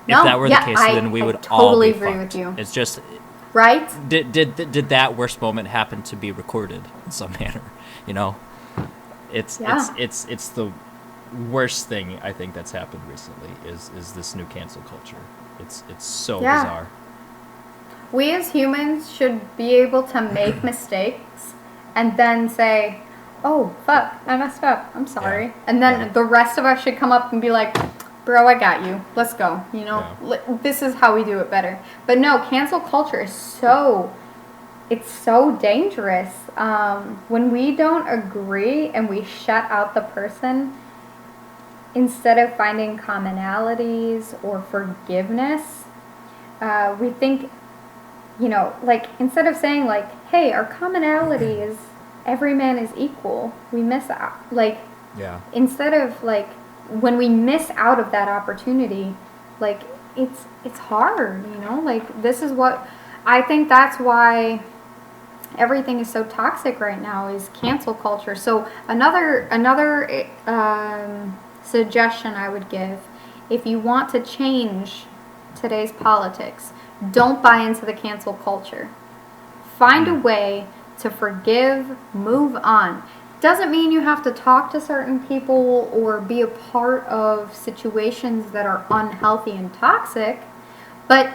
If that were the case, then we would all be agree fucked. With you. It's just, right? Did that worst moment happen to be recorded in some manner? You know, it's the worst thing I think that's happened recently is this new cancel culture. It's so bizarre. We as humans should be able to make mistakes and then say, oh, fuck, I messed up. I'm sorry. Yeah. And then the rest of us should come up and be like, bro, I got you. Let's go. You know, this is how we do it better. But no, cancel culture is it's so dangerous. When we don't agree and we shut out the person, instead of finding commonalities or forgiveness, we think, you know, like, instead of saying, like, hey, our commonality is every man is equal, we miss out. Like, instead of, like, when we miss out of that opportunity, like, it's hard, you know? Like, this is what, I think that's why everything is so toxic right now, is cancel culture. So another suggestion I would give, if you want to change today's politics, don't buy into the cancel culture. Find a way to forgive, move on. Doesn't mean you have to talk to certain people or be a part of situations that are unhealthy and toxic, but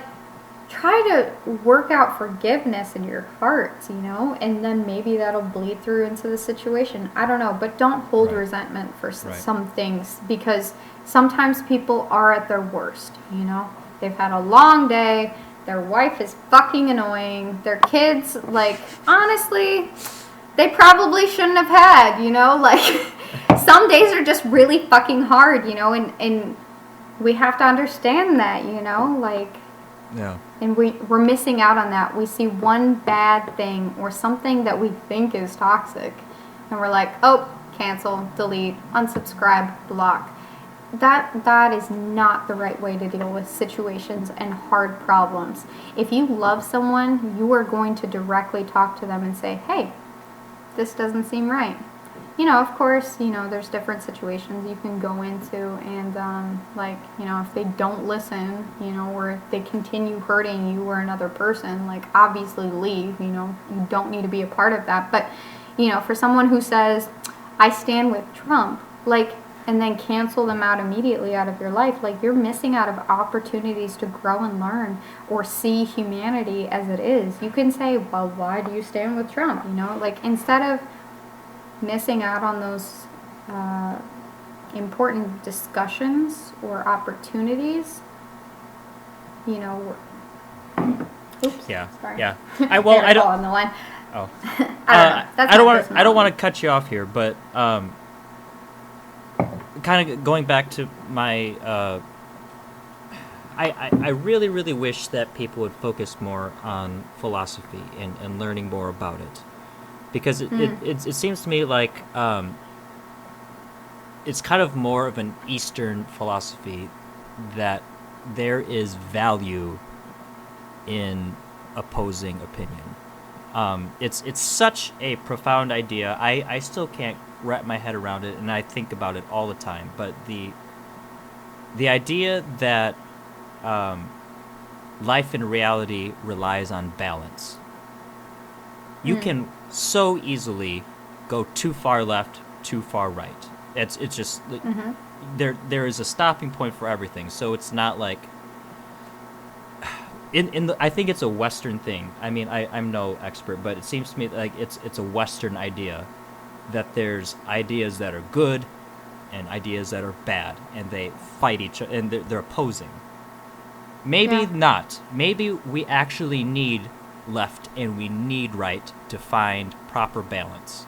try to work out forgiveness in your heart, you know, and then maybe that'll bleed through into the situation. I don't know, but don't hold resentment for some things, because sometimes people are at their worst, you know. They've had a long day, their wife is fucking annoying, their kids, like, honestly, they probably shouldn't have had, you know, like, some days are just really fucking hard, you know, and we have to understand that, you know, like, and we're missing out on that. We see one bad thing or something that we think is toxic, and we're like, oh, cancel, delete, unsubscribe, block. That is not the right way to deal with situations and hard problems. If you love someone, you are going to directly talk to them and say, hey, this doesn't seem right. of course, there's different situations you can go into, and if they don't listen, or they continue hurting you or another person, like, obviously leave. You don't need to be a part of that. But, for someone who says, I stand with Trump, like, and then cancel them out immediately out of your life, like, you're missing out of opportunities to grow and learn or see humanity as it is. You can say, well, why do you stand with Trump? Like, instead of missing out on those important discussions or opportunities, oops. Yeah. Sorry. Yeah. I don't. On the line. Oh. I don't want to cut you off here, but kind of going back to my. I really, really wish that people would focus more on philosophy and learning more about it. Because it seems to me like it's kind of more of an Eastern philosophy that there is value in opposing opinion. It's such a profound idea. I still can't wrap my head around it, and I think about it all the time. But the idea that life in reality relies on balance. You can so easily go too far left, too far right. It's just there is a stopping point for everything. So it's not like I think it's a Western thing. I mean, I'm no expert, but it seems to me like it's a Western idea that there's ideas that are good and ideas that are bad, and they fight each other, and they're opposing. Maybe not. Maybe we actually need left and we need right to find proper balance.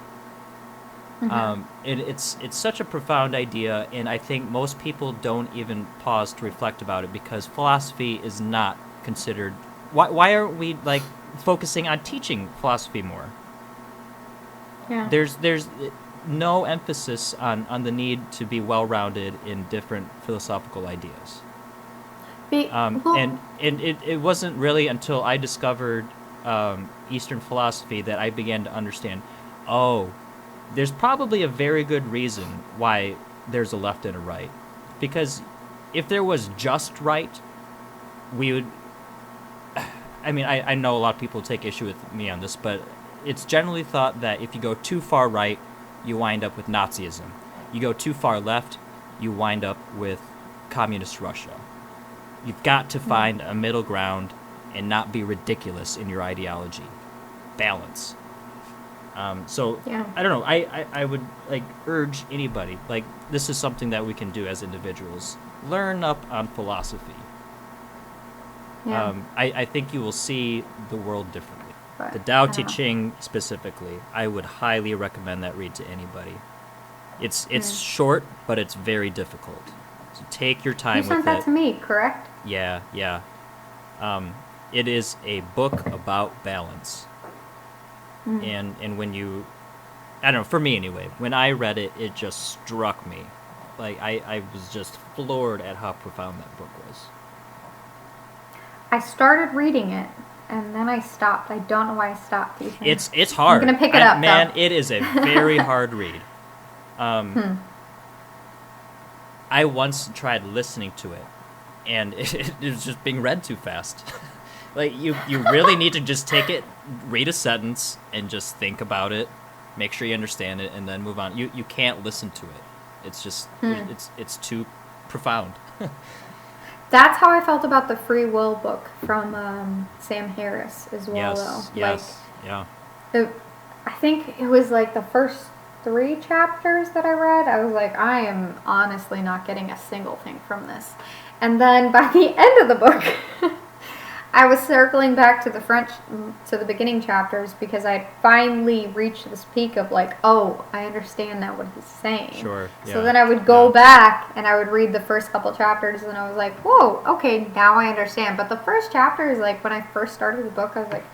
It's such a profound idea, and I think most people don't even pause to reflect about it because philosophy is not considered. Why aren't we like focusing on teaching philosophy more? Yeah. There's no emphasis on the need to be well-rounded in different philosophical ideas. And it wasn't really until I discovered Eastern philosophy that I began to understand, there's probably a very good reason why there's a left and a right. Because if there was just right, we would... I mean, I know a lot of people take issue with me on this, but it's generally thought that if you go too far right, you wind up with Nazism. You go too far left, you wind up with communist Russia. You've got to find a middle ground and not be ridiculous in your ideology. Balance. I don't know. I would like urge anybody, like, this is something that we can do as individuals. Learn up on philosophy. Yeah. I think you will see the world differently. The Tao Te Ching specifically, I would highly recommend that read to anybody. It's short, but it's very difficult. So take your time with it. You sent that to me, correct? Yeah. It is a book about balance. And when you... I don't know, for me anyway, when I read it, it just struck me. Like, I was just floored at how profound that book was. I started reading it, and then I stopped. I don't know why I stopped. Ethan. It's hard. I'm going to pick it up, man, though. it is a very hard read. I once tried listening to it, and it was just being read too fast. Like, you really need to just take it, read a sentence, and just think about it, make sure you understand it, and then move on. You can't listen to it. It's just, it's too profound. That's how I felt about the Free Will book from Sam Harris as well, though. Yeah. I think it was like the first 3 chapters that I read. I was like, I am honestly not getting a single thing from this. And then by the end of the book, I was circling back to the beginning chapters because I had finally reached this peak of like, oh, I understand now what he's saying. Sure. Yeah. So then I would go back and I would read the first couple chapters and I was like, whoa, okay, now I understand. But the first chapter is like when I first started the book, I was like,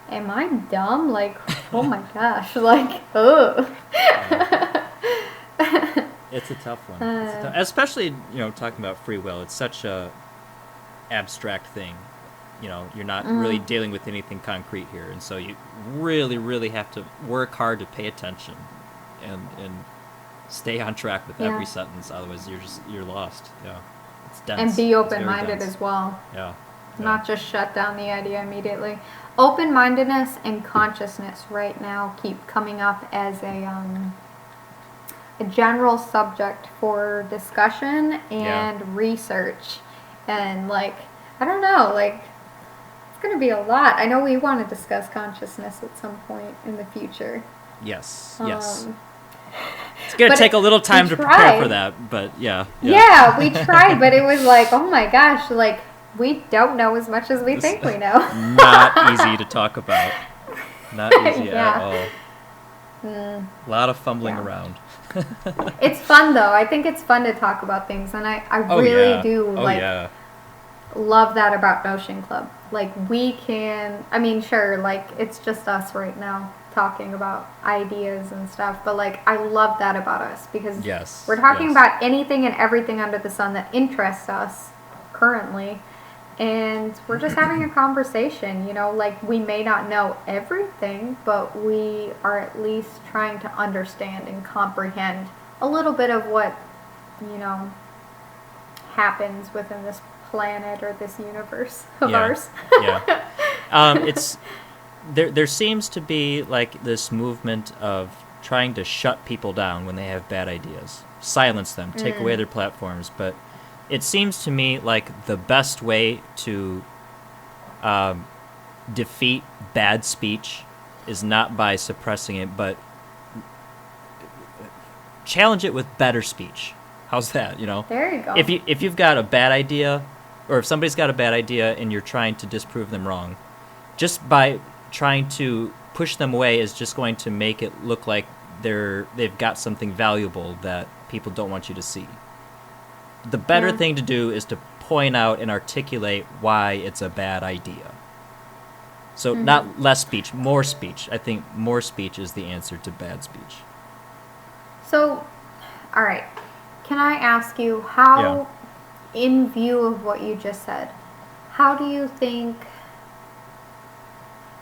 am I dumb? Like, oh my gosh, like, ugh. It's a tough one. Especially, talking about free will. It's such a abstract thing. You're not really dealing with anything concrete here, and so you really, really have to work hard to pay attention and stay on track with every sentence. Otherwise, you're lost. Yeah, it's dense. And be It's very open-minded dense. as well. Yeah. Not just shut down the idea immediately. Open-mindedness and consciousness right now keep coming up as a general subject for discussion and research. And like, I don't know, like, it's going to be a lot. I know we want to discuss consciousness at some point in the future. Yes. It's going to take a little time to prepare tried. for that, but yeah. Yeah, we tried, but it was like, oh my gosh, like, we don't know as much as we think we know. Not easy to talk about. Not easy at all. A lot of fumbling around. It's fun, though. I think it's fun to talk about things, and I really do love that about Notion Club. Like, we can, I mean, sure, like, it's just us right now talking about ideas and stuff, but like, I love that about us, because we're talking about anything and everything under the sun that interests us currently, and we're just having a conversation, you know, like, we may not know everything, but we are at least trying to understand and comprehend a little bit of what, you know, happens within this planet or this universe of ours. It's there seems to be like this movement of trying to shut people down when they have bad ideas, silence them, take away their platforms. But it seems to me like the best way to defeat bad speech is not by suppressing it, but challenge it with better speech. How's that? You know, there you go. If you've got a bad idea, or if somebody's got a bad idea and you're trying to disprove them wrong, just by trying to push them away is just going to make it look like they've got something valuable that people don't want you to see. The better thing to do is to point out and articulate why it's a bad idea. So not less speech, more speech. I think more speech is the answer to bad speech. So, all right. Can I ask you how, in view of what you just said, how do you think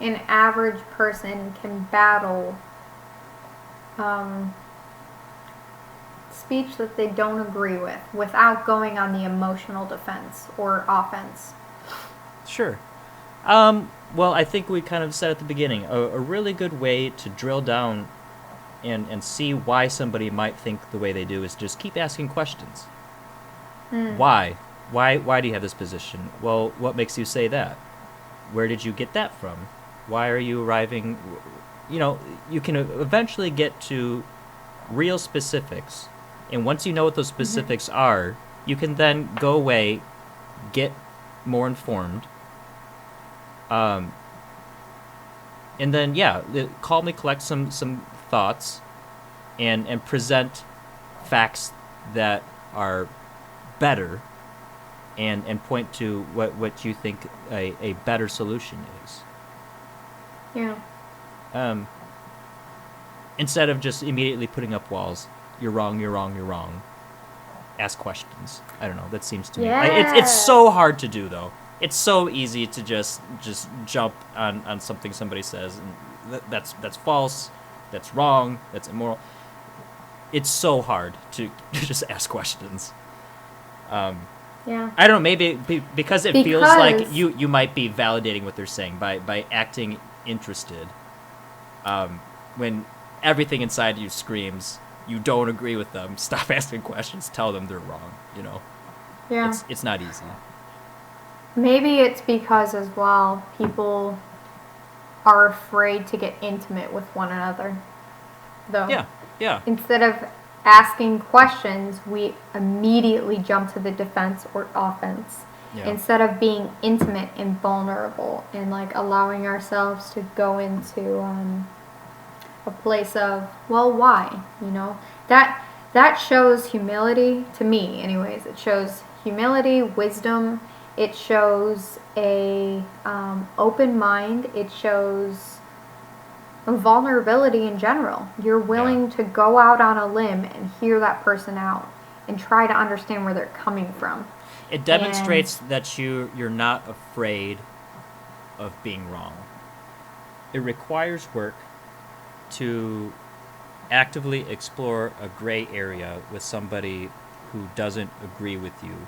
an average person can battle speech that they don't agree with without going on the emotional defense or offense? Sure. Well, I think we kind of said at the beginning, a really good way to drill down and see why somebody might think the way they do is just keep asking questions. Why? Why do you have this position? Well, what makes you say that? Where did you get that from? Why are you arriving? You know, you can eventually get to real specifics. And once you know what those specifics are, you can then go away, get more informed, and then, calmly collect some thoughts and present facts that are better and point to what you think a better solution is. Instead of just immediately putting up walls. You're wrong, you're wrong, you're wrong. Ask questions. I don't know. That seems to me. It's so hard to do, though. It's so easy to just jump on something somebody says, and that's false, that's wrong, that's immoral. It's so hard to just ask questions. I don't know. Maybe because it feels like you might be validating what they're saying by acting interested. When everything inside you screams, you don't agree with them, stop asking questions, tell them they're wrong, you know. It's not easy. Maybe it's because as well people are afraid to get intimate with one another, though. Instead of asking questions, we immediately jump to the defense or offense. Instead of being intimate and vulnerable and like allowing ourselves to go into a place of, well, why? You know, that shows humility to me, anyways. It shows humility, wisdom. It shows a open mind. It shows vulnerability in general. You're willing to go out on a limb and hear that person out and try to understand where they're coming from. It demonstrates that you're not afraid of being wrong. It requires work to actively explore a gray area with somebody who doesn't agree with you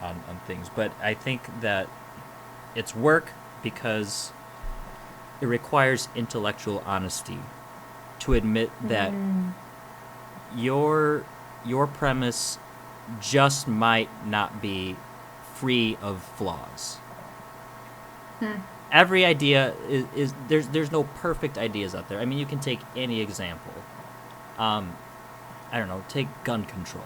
on things. But I think that it's work because it requires intellectual honesty to admit that your premise just might not be free of flaws. Every idea is there's no perfect ideas out there. I mean, you can take any example. I don't know, take gun control.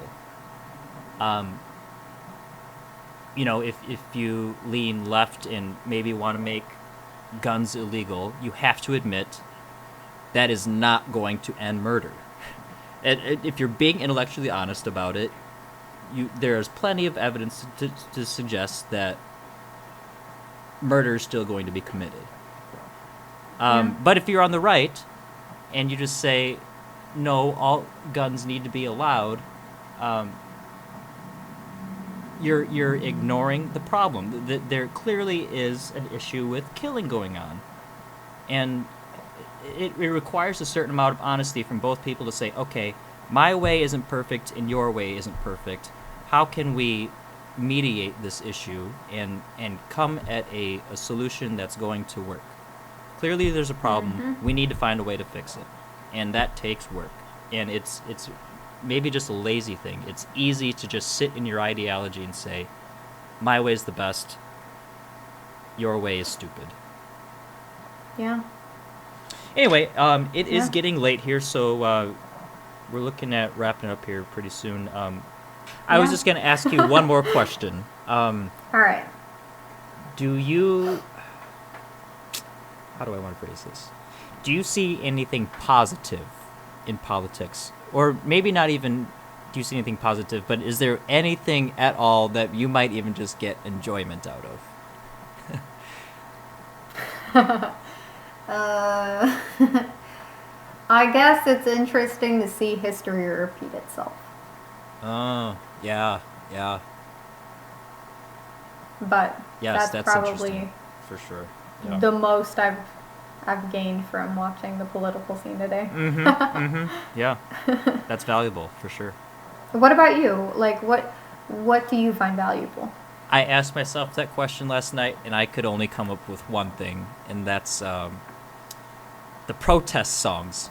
If you lean left and maybe want to make guns illegal, you have to admit that is not going to end murder. And if you're being intellectually honest about it, there's plenty of evidence to suggest that murder is still going to be committed. But if you're on the right and you just say, no, all guns need to be allowed, you're ignoring the problem. There clearly is an issue with killing going on. And it requires a certain amount of honesty from both people to say, okay, my way isn't perfect and your way isn't perfect. How can we mediate this issue and come at a solution that's going to work? Clearly there's a problem. We need to find a way to fix it. And that takes work. And it's maybe just a lazy thing. It's easy to just sit in your ideology and say, my way is the best, your way is stupid. Yeah. Anyway, it is getting late here, so we're looking at wrapping up here pretty soon. I was just going to ask you one more question. All right. How do I want to phrase this? Do you see anything positive in politics? Or maybe not even do you see anything positive, but is there anything at all that you might even just get enjoyment out of? I guess it's interesting to see history repeat itself. Oh, yeah. But yes, that's probably interesting. For sure. The most I've gained from watching the political scene today. Yeah, that's valuable for sure. What about you? Like, what do you find valuable? I asked myself that question last night, and I could only come up with one thing, and that's the protest songs.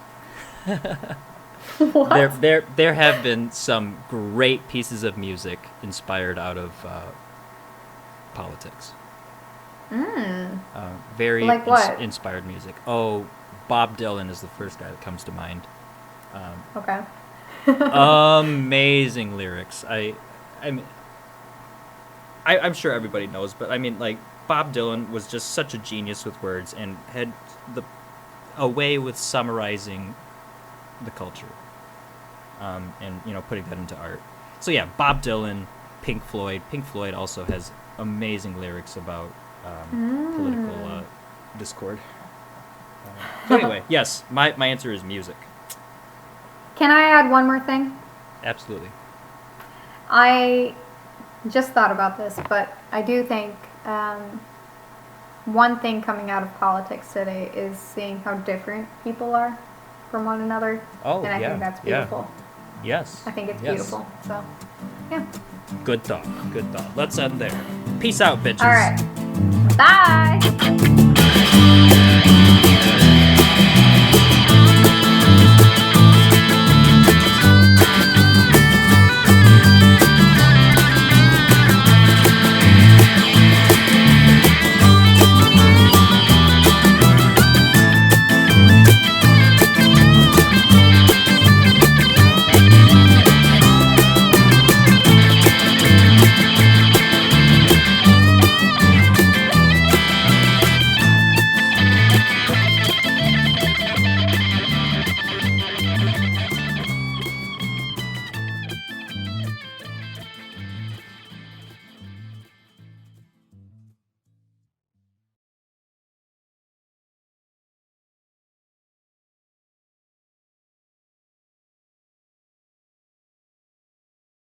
What? There have been some great pieces of music inspired out of politics. Very like what? Inspired music. Oh, Bob Dylan is the first guy that comes to mind. Okay. Amazing lyrics. I'm sure everybody knows, but I mean, like, Bob Dylan was just such a genius with words and had a way with summarizing the culture, and putting that into art. So yeah, Bob Dylan, Pink Floyd. Pink Floyd also has amazing lyrics about political discord. So anyway, yes, my answer is music. Can I add one more thing? Absolutely. I just thought about this, but I do think one thing coming out of politics today is seeing how different people are from one another. Oh, and I think that's beautiful. Yeah. Yes. I think it's beautiful. So, yeah. Good thought. Let's end there. Peace out, bitches. All right. Bye.